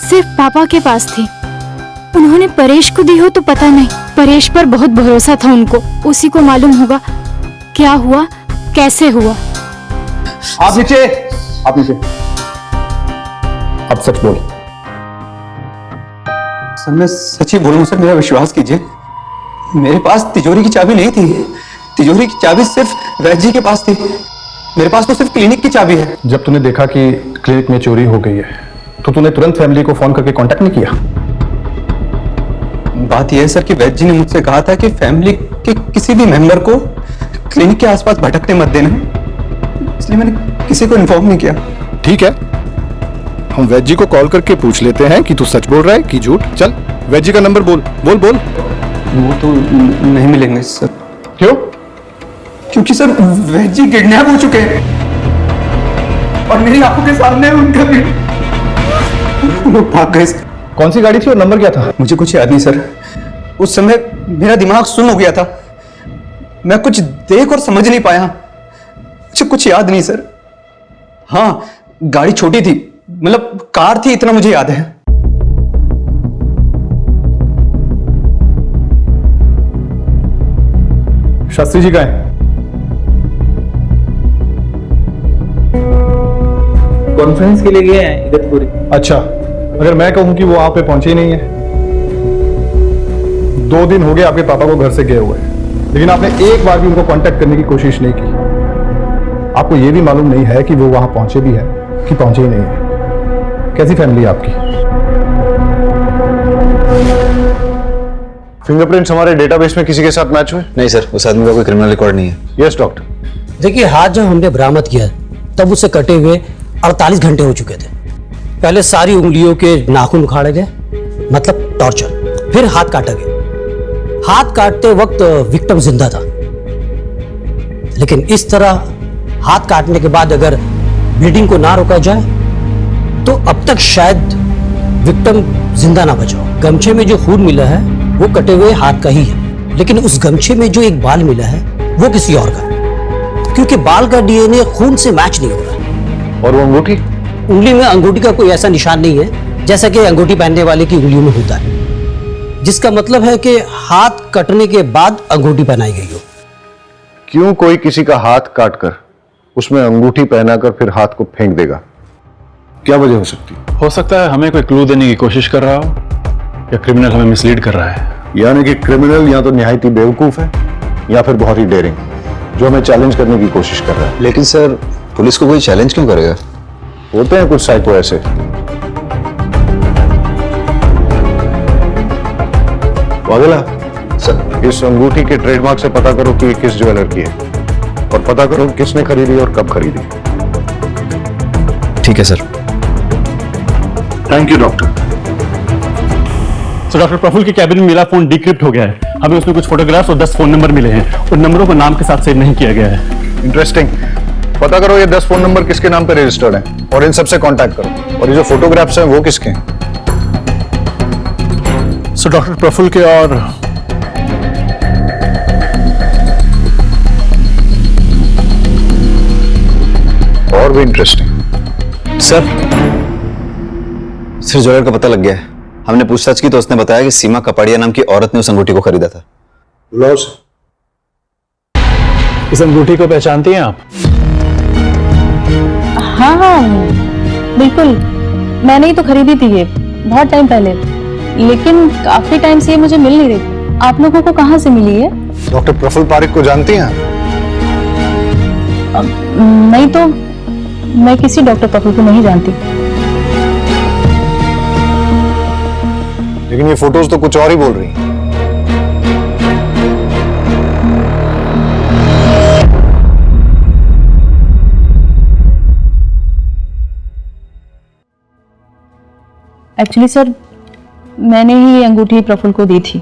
सिर्फ पापा के पास थी। उन्होंने परेश को दी हो तो पता नहीं, परेश पर बहुत भरोसा था उनको, उसी को मालूम होगा क्या हुआ, कैसे हुआ। आप नीचे, आप नीचे। अब सच बोल, सर मैं सच्ची बोलूं सर, मेरा विश्वास कीजिए, मेरे पास तिजोरी की चाबी नहीं थी। तिजोरी की चाबी सिर्फ वैद्य जी के पास थी, मेरे पास तो सिर्फ क्लिनिक की चाबी है। जब तूने देखा कि क्लिनिक में चोरी हो गई है तो तूने तुरंत फैमिली को फोन करके कांटेक्ट नहीं किया? बात यह है सर कि वैद्य जी ने मुझसे कहा था कि फैमिली के किसी भी मेंबर को क्लिनिक के आसपास भटकने मत देना, इसलिए मैंने किसी को इन्फॉर्म नहीं किया। ठीक है, हम वैद्य जी को कॉल करके पूछ लेते हैं कि तू सच बोल रहा है कि झूठ। चल वैद्य जी का नंबर बोल बोल बोल। वो तो नहीं मिलेंगे सर। क्यों? क्योंकि सर वैद्य जी किडनैप हो चुके हैं और मेरी आंखों के सामने उनका भी लोग भाग गए। कौन सी गाड़ी थी और नंबर क्या था? मुझे कुछ याद नहीं सर, उस समय मेरा दिमाग सुन्न हो गया था, मैं कुछ देख और समझ नहीं पाया, मुझे कुछ याद नहीं सर। हाँ, गाड़ी छोटी थी, मतलब कार थी, इतना मुझे याद है। शास्त्री जी कहाँ हैं? कॉन्फ्रेंस के लिए गए हैं इगतपुरी। अच्छा, अगर मैं कहूं कि वो वहां पे पहुंचे ही नहीं है। 2 दिन हो गए आपके पापा को घर से गए हुए, लेकिन आपने एक बार भी उनको कांटेक्ट करने की कोशिश नहीं की। आपको ये भी मालूम नहीं है कि वो वहां पहुंचे भी है कि पहुंचे ही नहीं है। कैसी फैमिली है आपकी? फिंगरप्रिंट्स हमारे डेटाबेस में किसी के साथ मैच हुए? नहीं सर, उस आदमी का कोई क्रिमिनल रिकॉर्ड नहीं है। Yes doctor. देखिए, हाथ जब हमने बरामद किया तब उसे कटे हुए 48 घंटे हो चुके थे। पहले सारी उंगलियों के नाखून उखाड़े गए, मतलब टॉर्चर, फिर हाथ काटा गया। हाथ काटते वक्त विक्टिम जिंदा था, लेकिन इस तरह हाथ काटने के बाद अगर ब्लीडिंग को ना रोका जाए तो अब तक शायद विक्टिम जिंदा ना बचा हो। गमछे में जो खून मिला है वो कटे हुए हाथ का ही है, लेकिन उस गमछे में जो एक बाल मिला है वो किसी और का, क्योंकि बाल का डीएनए खून से मैच नहीं हो रहा। और वो अंगूठी? उंगली में अंगूठी का कोई ऐसा निशान नहीं है जैसा कि अंगूठी पहनने वाले की उंगलियों में होता है, जिसका मतलब है कि हाथ कटने के बाद अंगूठी पहनाई गई हो। क्यों कोई किसी का हाथ काटकर उसमें अंगूठी पहनाकर फिर हाथ को फेंक देगा? क्या वजह हो सकती है? हो सकता है हमें कोई क्लू देने की कोशिश कर रहा हो, या क्रिमिनल हमें मिसलीड कर रहा है। यानी कि क्रिमिनल या तो निहायती बेवकूफ है या फिर बहुत ही डेयरिंग, जो हमें चैलेंज करने की कोशिश कर रहा है। लेकिन सर, पुलिस को कोई चैलेंज क्यों करेगा? होते हैं कुछ साइको ऐसे। वागेला सर, इस अंगूठी के ट्रेडमार्क से पता करो कि किस ज्वेलर की है, और पता करो किसने खरीदी और कब खरीदी। ठीक है सर। Thank you doctor. तो डॉक्टर प्रफुल्ल के कैबिन में मिला फोन डिक्रिप्ट हो गया है। हमें उसमें कुछ फोटोग्राफ्स और 10 फोन नंबर मिले हैं। उन नंबरों को नाम के साथ सेव नहीं किया गया है। इंटरेस्टिंग। पता करो ये 10 फोन नंबर किसके नाम पर रजिस्टर्ड हैं और इन सबसे कांटेक्ट करो। और ये जो फोटोग्राफ्स हैं वो किसके हैं? सो डॉक्टर प्रफुल्ल के और भी इंटरेस्टिंग। सर ज्वेलर का पता लग गया है। हमने पूछताछ की तो उसने बताया कि सीमा कपाड़िया नाम की औरत ने उस अंगूठी को खरीदा था। लॉस। इस अंगूठी को पहचानती हैं आप? हाँ हाँ बिल्कुल, मैंने ही तो खरीदी थी ये बहुत टाइम पहले, लेकिन काफी टाइम से ये मुझे मिल नहीं रही। आप लोगों को कहाँ से मिली है? डॉक्टर प्रफुल्ल पारिक को जानती हैं? नहीं तो मैं किसी डॉक्टर प्रफुल्ल को नहीं जानती। लेकिन ये फोटोज तो कुछ और ही बोल रही हैं। एक्चुअली सर, मैंने ही ये अंगूठी प्रफुल्ल को दी थी।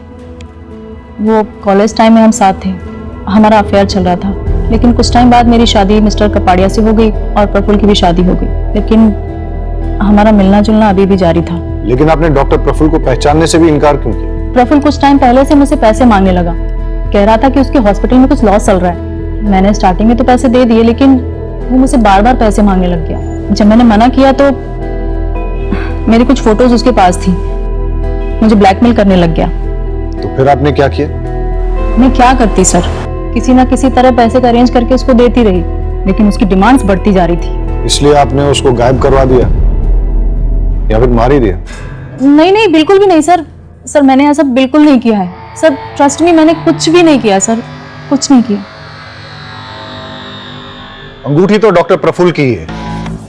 वो कॉलेज टाइम में हम साथ थे, हमारा अफेयर चल रहा था, लेकिन कुछ टाइम बाद मेरी शादी मिस्टर कपाड़िया से हो गई और प्रफुल्ल की भी शादी हो गई, लेकिन हमारा मिलना जुलना अभी भी जारी था। लेकिन आपने डॉक्टर प्रफुल्ल को पहचानने से भी इनकार क्यों किया? प्रफुल्ल कुछ टाइम पहले से मुझसे पैसे मांगने लगा, कह रहा था कि उसके हॉस्पिटल में कुछ लॉस चल रहा है। मैंने स्टार्टिंग में तो पैसे दे दिए, लेकिन वो मुझसे बार बार पैसे मांगने लग गया। जब मैंने मना किया तो मेरी कुछ फोटोज उसके पास थी, मुझे ब्लैकमेल करने लग गया। तो फिर आपने क्या किया? मैं क्या करती सर, किसी ना किसी तरह पैसे का अरेंज करके उसको देती रही, लेकिन उसकी डिमांड्स बढ़ती जा रही थी। इसलिए आपने उसको गायब करवा दिया या फिर मार ही दिया? नहीं नहीं, बिल्कुल भी नहीं सर, सर मैंने ऐसा बिल्कुल नहीं किया है सर, ट्रस्ट मी, मैंने कुछ भी नहीं किया सर, कुछ नहीं किया। अंगूठी तो डॉक्टर प्रफुल्ल की ही है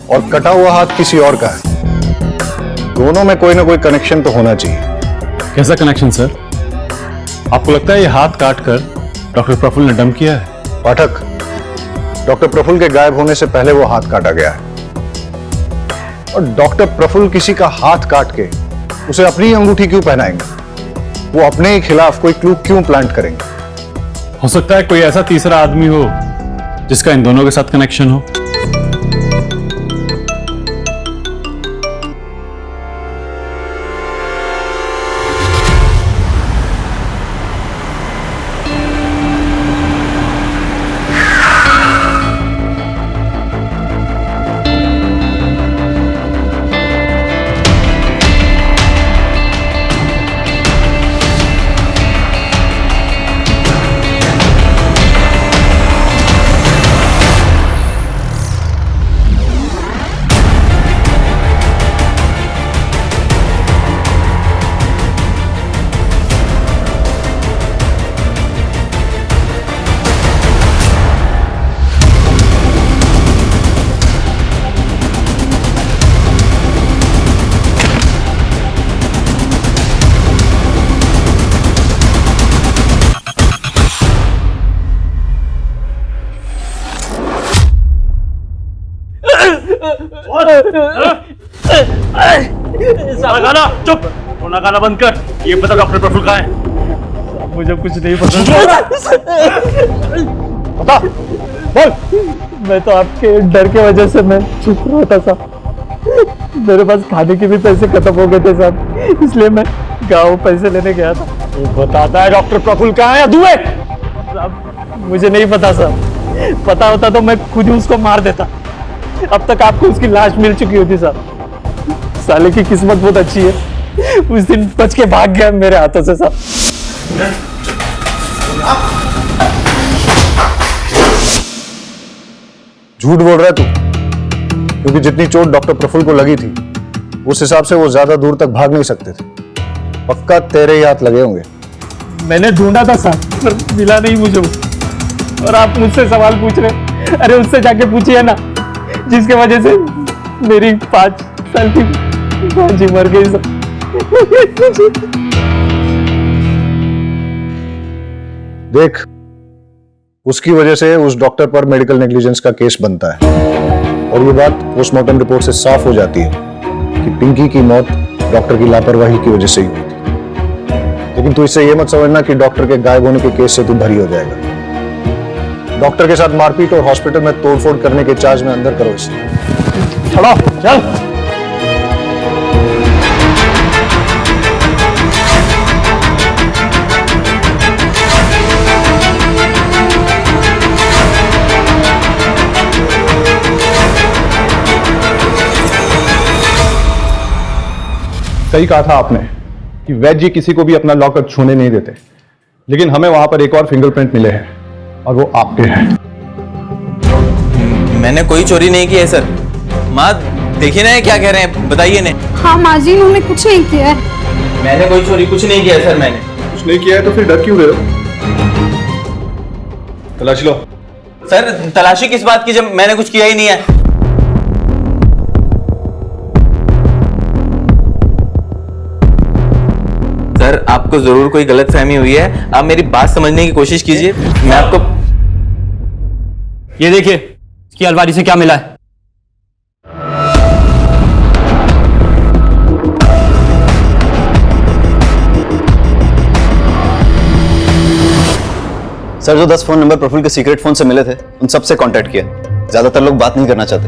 और कटा हुआ हाथ किसी और का है। दोनों में कोई ना कोई कनेक्शन तो होना चाहिए। कैसा कनेक्शन सर? आपको लगता है ये हाथ काट कर डॉक्टर प्रफुल्ल ने डंप किया है? पाठक, डॉक्टर प्रफुल्ल के गायब होने से पहले वो हाथ काटा गया है और डॉक्टर प्रफुल्ल किसी का हाथ काट के उसे अपनी अंगूठी क्यों पहनाएंगे? वो अपने ही खिलाफ कोई क्लू क्यों प्लांट करेंगे? हो सकता है कोई ऐसा तीसरा आदमी हो जिसका इन दोनों के साथ कनेक्शन हो। गाना चुप, रोना गाना बंद कर। ये पता डॉक्टर प्रफुल्ल कहाँ है? मुझे कुछ नहीं पता। बता, बोल। मैं तो आपके डर के वजह से मैं चुप रहा था साहब। मेरे पास खाने के भी पैसे खत्म हो गए थे साहब, इसलिए मैं गाँव पैसे लेने गया था। तो बताता है डॉक्टर प्रफुल्ल कहाँ है? दुए साहब मुझे नहीं पता साहब, पता होता तो मैं खुद ही उसको मार देता। अब तक आपको उसकी लाश मिल चुकी होती साहब। साले की किस्मत बहुत अच्छी है, उस दिन बच के भाग गया मेरे हाथों से साहब। झूठ बोल रहा है तू, क्योंकि जितनी चोट डॉक्टर प्रफुल्ल को लगी थी उस हिसाब से वो ज्यादा दूर तक भाग नहीं सकते थे। पक्का तेरे ही हाथ लगे होंगे। मैंने ढूंढा था साहब, पर मिला नहीं मुझे वो। और आप मुझसे सवाल पूछ रहे? अरे उससे जाके पूछिए ना, जिसके वजह से मेरी 5 साल की भांजी मर गई सब। देख, उसकी वजह से उस डॉक्टर पर मेडिकल नेग्लिजेंस का केस बनता है और ये बात पोस्टमार्टम रिपोर्ट से साफ हो जाती है कि पिंकी की मौत डॉक्टर की लापरवाही की वजह से ही हुई थी। लेकिन तू इससे ये मत समझना कि डॉक्टर के गायब होने के केस से तू भरी हो जाएगा। डॉक्टर के साथ मारपीट और हॉस्पिटल में तोड़फोड़ करने के चार्ज में अंदर करो इसे। चलो चल। सही कहा था आपने कि वैद्य जी किसी को भी अपना लॉकर छूने नहीं देते, लेकिन हमें वहां पर एक और फिंगरप्रिंट मिले हैं और वो आपके हैं। मैंने कोई चोरी नहीं की है सर। माँ देखिए ना क्या कह रहे हैं, बताइए ना। हाँ माँ जी, उन्होंने कुछ नहीं किया है। मैंने कोई चोरी कुछ नहीं किया है सर। मैंने कुछ नहीं किया है तो फिर डर क्यों रहे हो? तलाशी लो। सर तलाशी किस बात की जब मैंने कुछ किया ही नहीं है। सर आपको जरूर कोई गलतफहमी हुई है, आप मेरी बात समझने की कोशिश कीजिए। मैं आपको ये देखिए इसकी अलमारी से क्या मिला है। सर जो 10 फोन नंबर प्रफुल्ल के सीक्रेट फोन से मिले थे उन सबसे कांटेक्ट किया। ज्यादातर लोग बात नहीं करना चाहते,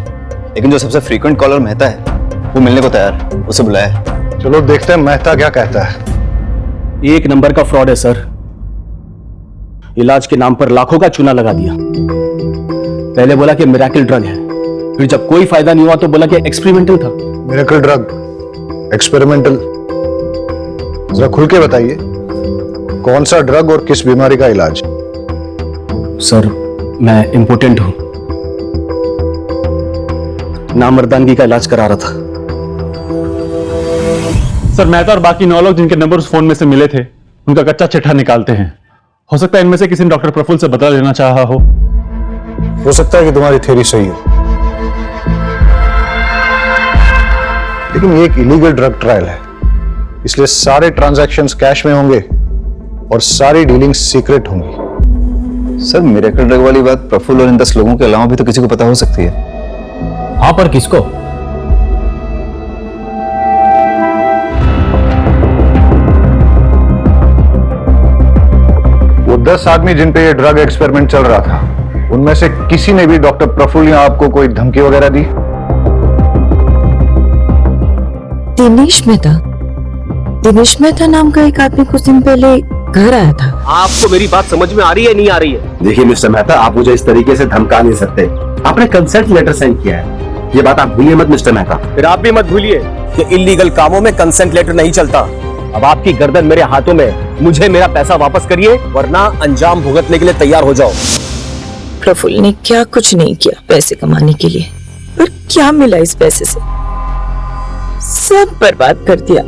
लेकिन जो सबसे फ्रीक्वेंट कॉलर मेहता है वो मिलने को तैयार है, उसे बुलाया है। चलो देखते हैं मेहता क्या कहता है। एक नंबर का फ्रॉड है सर। इलाज के नाम पर लाखों का चूना लगा दिया। पहले बोला कि मिरेकल ड्रग है, फिर जब कोई फायदा नहीं हुआ तो बोला कि एक्सपेरिमेंटल था। मिरेकल ड्रग, एक्सपेरिमेंटल, जरा खुल के बताइए कौन सा ड्रग और किस बीमारी का इलाज? सर मैं इम्पोर्टेंट हूं, नामर्दानगी का इलाज करा रहा था। सर मेहता और बाकी 9 लोग जिनके नंबर उस फोन में से मिले थे उनका कच्चा चिट्ठा निकालते हैं। हो सकता है इनमें से किसी ने डॉक्टर प्रफुल्ल से बदला लेना चाहा हो सकता है कि तुम्हारी थ्योरी सही हो, लेकिन ये एक इलीगल ड्रग ट्रायल है, इसलिए सारे ट्रांजैक्शंस कैश में होंगे और सारी डीलिंग सीक्रेट होंगी। सर मिरेकल ड्रग वाली बात प्रफुल्ल और इन 10 लोगों के अलावा भी तो किसी को पता हो सकती है। हाँ, पर किसको? वो 10 आदमी जिन पे ये ड्रग एक्सपेरिमेंट चल रहा था, उनमें से किसी ने भी डॉक्टर प्रफुल्ल या आपको कोई धमकी वगैरह दी? दिनेश मेहता नाम का एक आदमी कुछ दिन पहले घर आया था। आपको मेरी बात समझ में आ रही है नहीं आ रही है? देखिए मिस्टर मेहता, आप मुझे इस तरीके से धमका नहीं सकते। आपने कंसेंट लेटर साइन किया है, ये बात आप भूलिए मत मिस्टर मेहता। फिर आप भी मत भूलिए कि इलीगल कामों में कंसेंट लेटर नहीं चलता। अब आपकी गर्दन मेरे हाथों में, मुझे मेरा पैसा वापस करिए वरना अंजाम भुगतने के लिए तैयार हो जाओ। प्रफुल्ल ने क्या कुछ नहीं किया पैसे कमाने के लिए, पर क्या मिला इस पैसे से? सब बर्बाद कर दिया,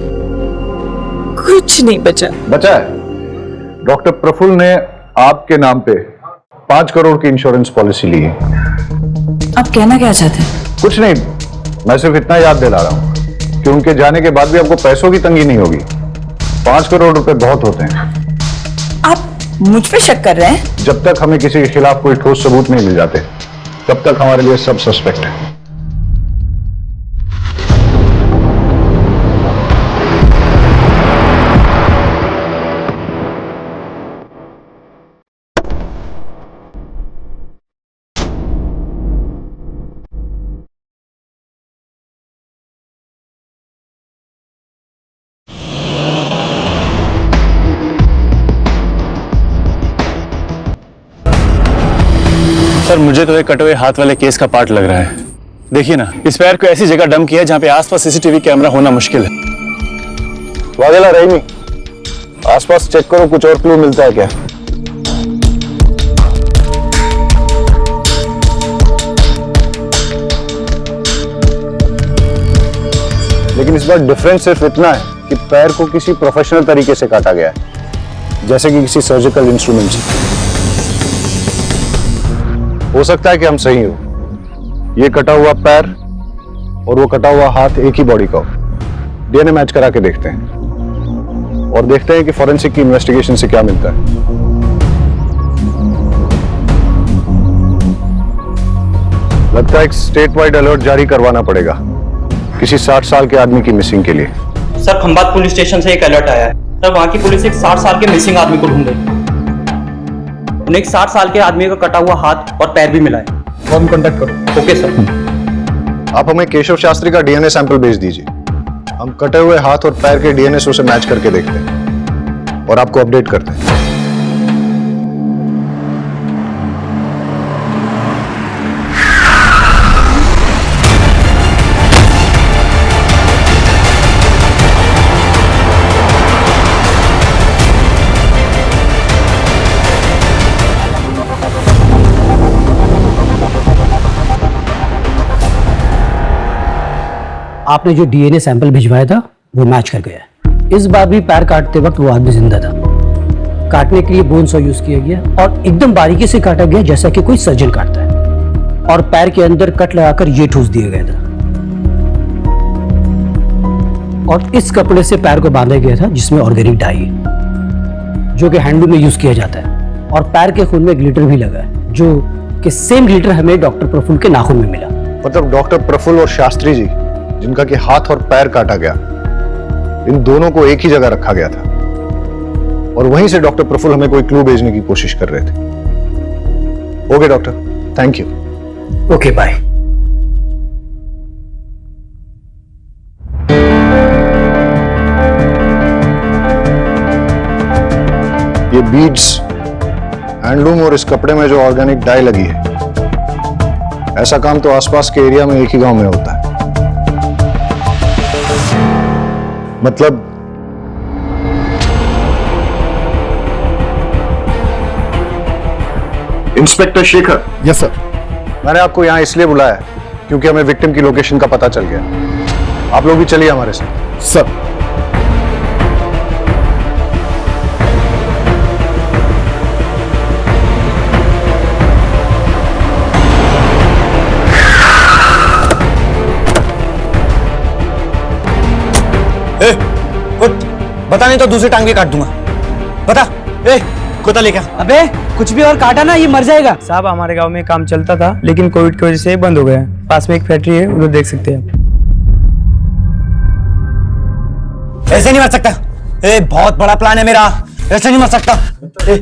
कुछ नहीं बचा। बचा है। डॉक्टर प्रफुल्ल ने आपके नाम पे 5 करोड़ की इंश्योरेंस पॉलिसी ली है। आप कहना क्या चाहते हैं? कुछ नहीं, मैं सिर्फ इतना याद दिला रहा हूँ कि उनके जाने के बाद भी आपको पैसों की तंगी नहीं होगी। 5 करोड़ रुपए बहुत होते हैं। आप मुझ पे शक कर रहे हैं? जब तक हमें किसी के खिलाफ कोई ठोस सबूत नहीं मिल जाते, तब तक हमारे लिए सब सस्पेक्ट है। सर मुझे तो एक कटे हुए हाथ वाले केस का पार्ट लग रहा है। देखिए ना, इस पैर को ऐसी जगह डंप किया है जहां पे आसपास सीसीटीवी कैमरा होना मुश्किल है। वागेला रहीमी, आसपास चेक करो, कुछ और क्लू मिलता है क्या? लेकिन इस बार डिफरेंस सिर्फ इतना है कि पैर को किसी प्रोफेशनल तरीके से काटा गया है, जैसे कि किसी सर्जिकल इंस्ट्रूमेंट से। हो सकता है कि हम सही हो। ये कटा हुआ पैर और वो कटा हुआ हाथ एक ही बॉडी का हो। डीएनए मैच करा के देखते हैं और देखते हैं कि फॉरेंसिक की इन्वेस्टिगेशन से क्या मिलता है। लगता है एक स्टेट वाइड अलर्ट जारी करवाना पड़ेगा किसी 60 साल के आदमी की मिसिंग के लिए। सर खंबात पुलिस स्टेशन से एक अलर्ट आया है। सर वहां की पुलिस एक 60 साल के मिसिंग आदमी को ढूंढ रही है। उन्हें एक 60 साल के आदमी का कटा हुआ हाथ और पैर भी मिला है। फॉर्म कांटेक्ट करो। Okay sir. आप हमें केशव शास्त्री का डीएनए सैंपल भेज दीजिए। हम कटे हुए हाथ और पैर के डीएनए से उसे मैच करके देखते हैं और आपको अपडेट करते हैं। आपने जो डीएनए सैंपल भिजवाया था वो मैच कर गया। इस बार भी पैर काटते वक्त वो आदमी जिंदा था। काटने के लिए बोन सॉ यूज किया गया और एकदम बारीकी से काटा गया जैसा कि कोई सर्जन काटता है, और पैर के अंदर कट लगाकर ये ठूस दिया गया था। और इस कपड़े से पैर को बांधा गया था जिसमें ऑर्गेनिक डाई है जो कि हैंडलूम में यूज किया जाता है, और पैर के खून में ग्लिटर भी लगा है जो कि सेम ग्लिटर हमें डॉक्टर प्रफुल्ल के नाखून में मिला। मतलब डॉक्टर प्रफुल्ल और शास्त्री जी जिनका कि हाथ और पैर काटा गया, इन दोनों को एक ही जगह रखा गया था और वहीं से डॉक्टर प्रफुल्ल हमें कोई क्लू भेजने की कोशिश कर रहे थे। Okay doctor, thank you. Okay bye. ये बीड्स, हैंडलूम और इस कपड़े में जो ऑर्गेनिक डाई लगी है, ऐसा काम तो आसपास के एरिया में एक ही गांव में होता है। मतलब इंस्पेक्टर शेखर। Yes sir. मैंने आपको यहां इसलिए बुलाया क्योंकि हमें विक्टिम की लोकेशन का पता चल गया। आप लोग भी चलिए हमारे साथ। सर बता नहीं तो दूसरी टांग भी काट दूंगा। बता। ए कुत्ता लेके आ। अबे कुछ भी और काटा ना ये मर जाएगा। साहब हमारे गांव में काम चलता था लेकिन कोविड की वजह से बंद हो गया है। पास में एक फैक्ट्री है, उधर देख सकते हैं। ऐसे नहीं मर सकता। ए बहुत बड़ा प्लान है मेरा, ऐसे नहीं मर सकता। ए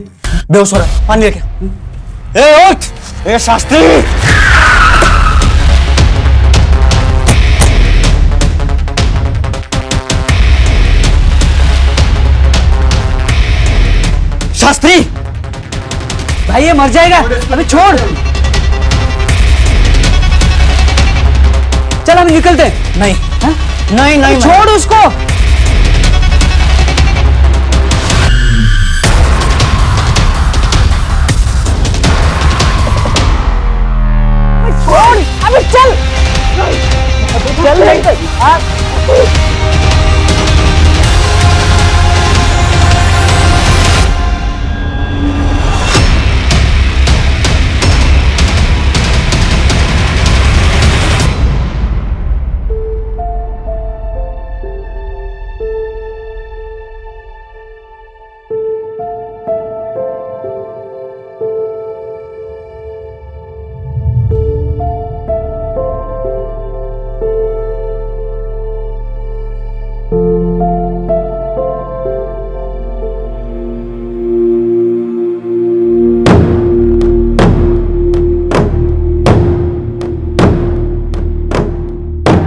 बेहोश हो रहा, पानी लेके। ए उठ। ए शास्त्री। शास्त्री भाई ये मर जाएगा। अबे छोड़। चल हम निकलते। नहीं हा? नहीं नहीं छोड़ उसको। छोड़, अबे चल चल नहीं तो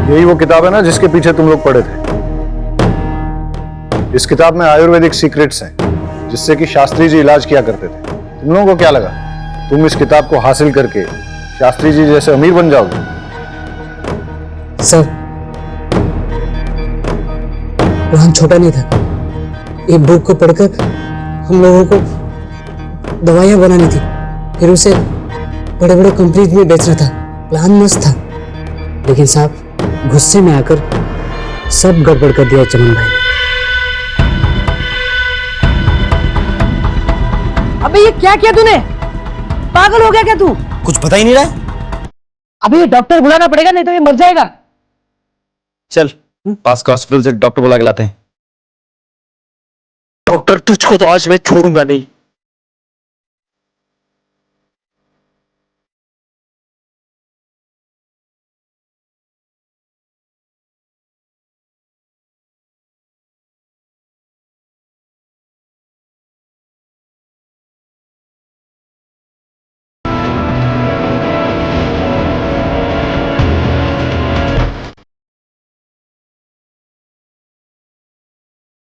यही वो किताब है ना जिसके पीछे तुम लोग पढ़े थे। इस किताब में आयुर्वेदिक सीक्रेट्स हैं जिससे कि शास्त्री जी इलाज किया करते थे। तुम लोगों को क्या लगा तुम इस किताब को हासिल करके शास्त्री जी जैसे अमीर बन जाओगे? सर प्लान छोटा नहीं था। ये बुक को पढ़कर हम लोगों को दवाइयां बनानी थी, फिर उसे बड़े बड़े कंपनीज में बेचना था। प्लान मस्त था लेकिन साहब गुस्से में आकर सब गड़बड़ कर दिया चमन भाई। अबे ये क्या किया तूने? पागल हो गया क्या तू? कुछ पता ही नहीं रहा। अबे ये डॉक्टर बुलाना पड़ेगा नहीं तो ये मर जाएगा। चल पास का हॉस्पिटल से डॉक्टर बुला के लाते हैं। डॉक्टर तुझको तो आज मैं छोड़ूंगा नहीं।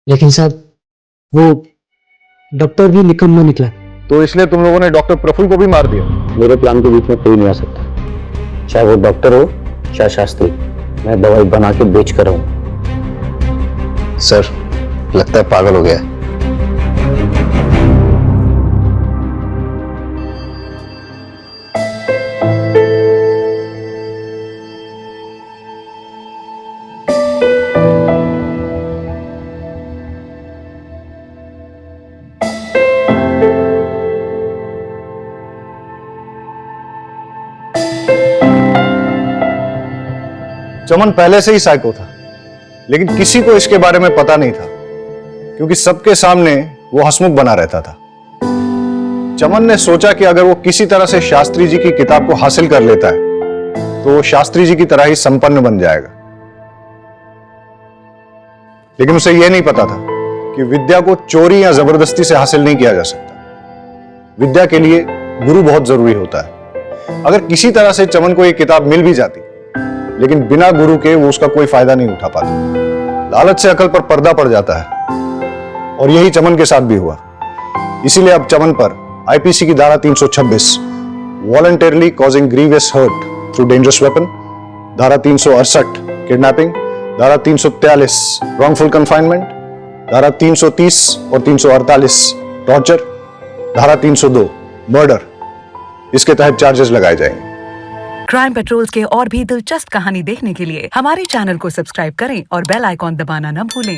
लेकिन साहब वो डॉक्टर भी निकम्मा निकला। तो इसलिए तुम लोगों ने डॉक्टर प्रफुल्ल को भी मार दिया। मेरे प्लान के बीच में कोई नहीं आ सकता, चाहे वो डॉक्टर हो चाहे शास्त्री। मैं दवाई बना के बेच कर हूं। सर लगता है पागल हो गया है। चमन पहले से ही साइको था लेकिन किसी को इसके बारे में पता नहीं था क्योंकि सबके सामने वो हंसमुख बना रहता था। चमन ने सोचा कि अगर वो किसी तरह से शास्त्री जी की किताब को हासिल कर लेता है तो वो शास्त्री जी की तरह ही संपन्न बन जाएगा। लेकिन उसे यह नहीं पता था कि विद्या को चोरी या जबरदस्ती से हासिल नहीं किया जा सकता। विद्या के लिए गुरु बहुत जरूरी होता है। अगर किसी तरह से चमन को यह किताब मिल भी जाती लेकिन बिना गुरु के वो उसका कोई फायदा नहीं उठा पाता। लालच से अकल पर पर्दा पड़ जाता है और यही चमन के साथ भी हुआ। इसीलिए अब चमन पर आईपीसी की धारा 326 voluntarily causing grievous hurt through dangerous weapon, धारा 368 किडनैपिंग, धारा 343 रॉन्गफुल कन्फाइनमेंट, धारा 330 और 348 टॉर्चर, धारा 302 मर्डर, इसके तहत चार्जेस लगाए जाएंगे। क्राइम पेट्रोल्स के और भी दिलचस्प कहानी देखने के लिए हमारे चैनल को सब्सक्राइब करें और बेल आइकॉन दबाना न भूलें।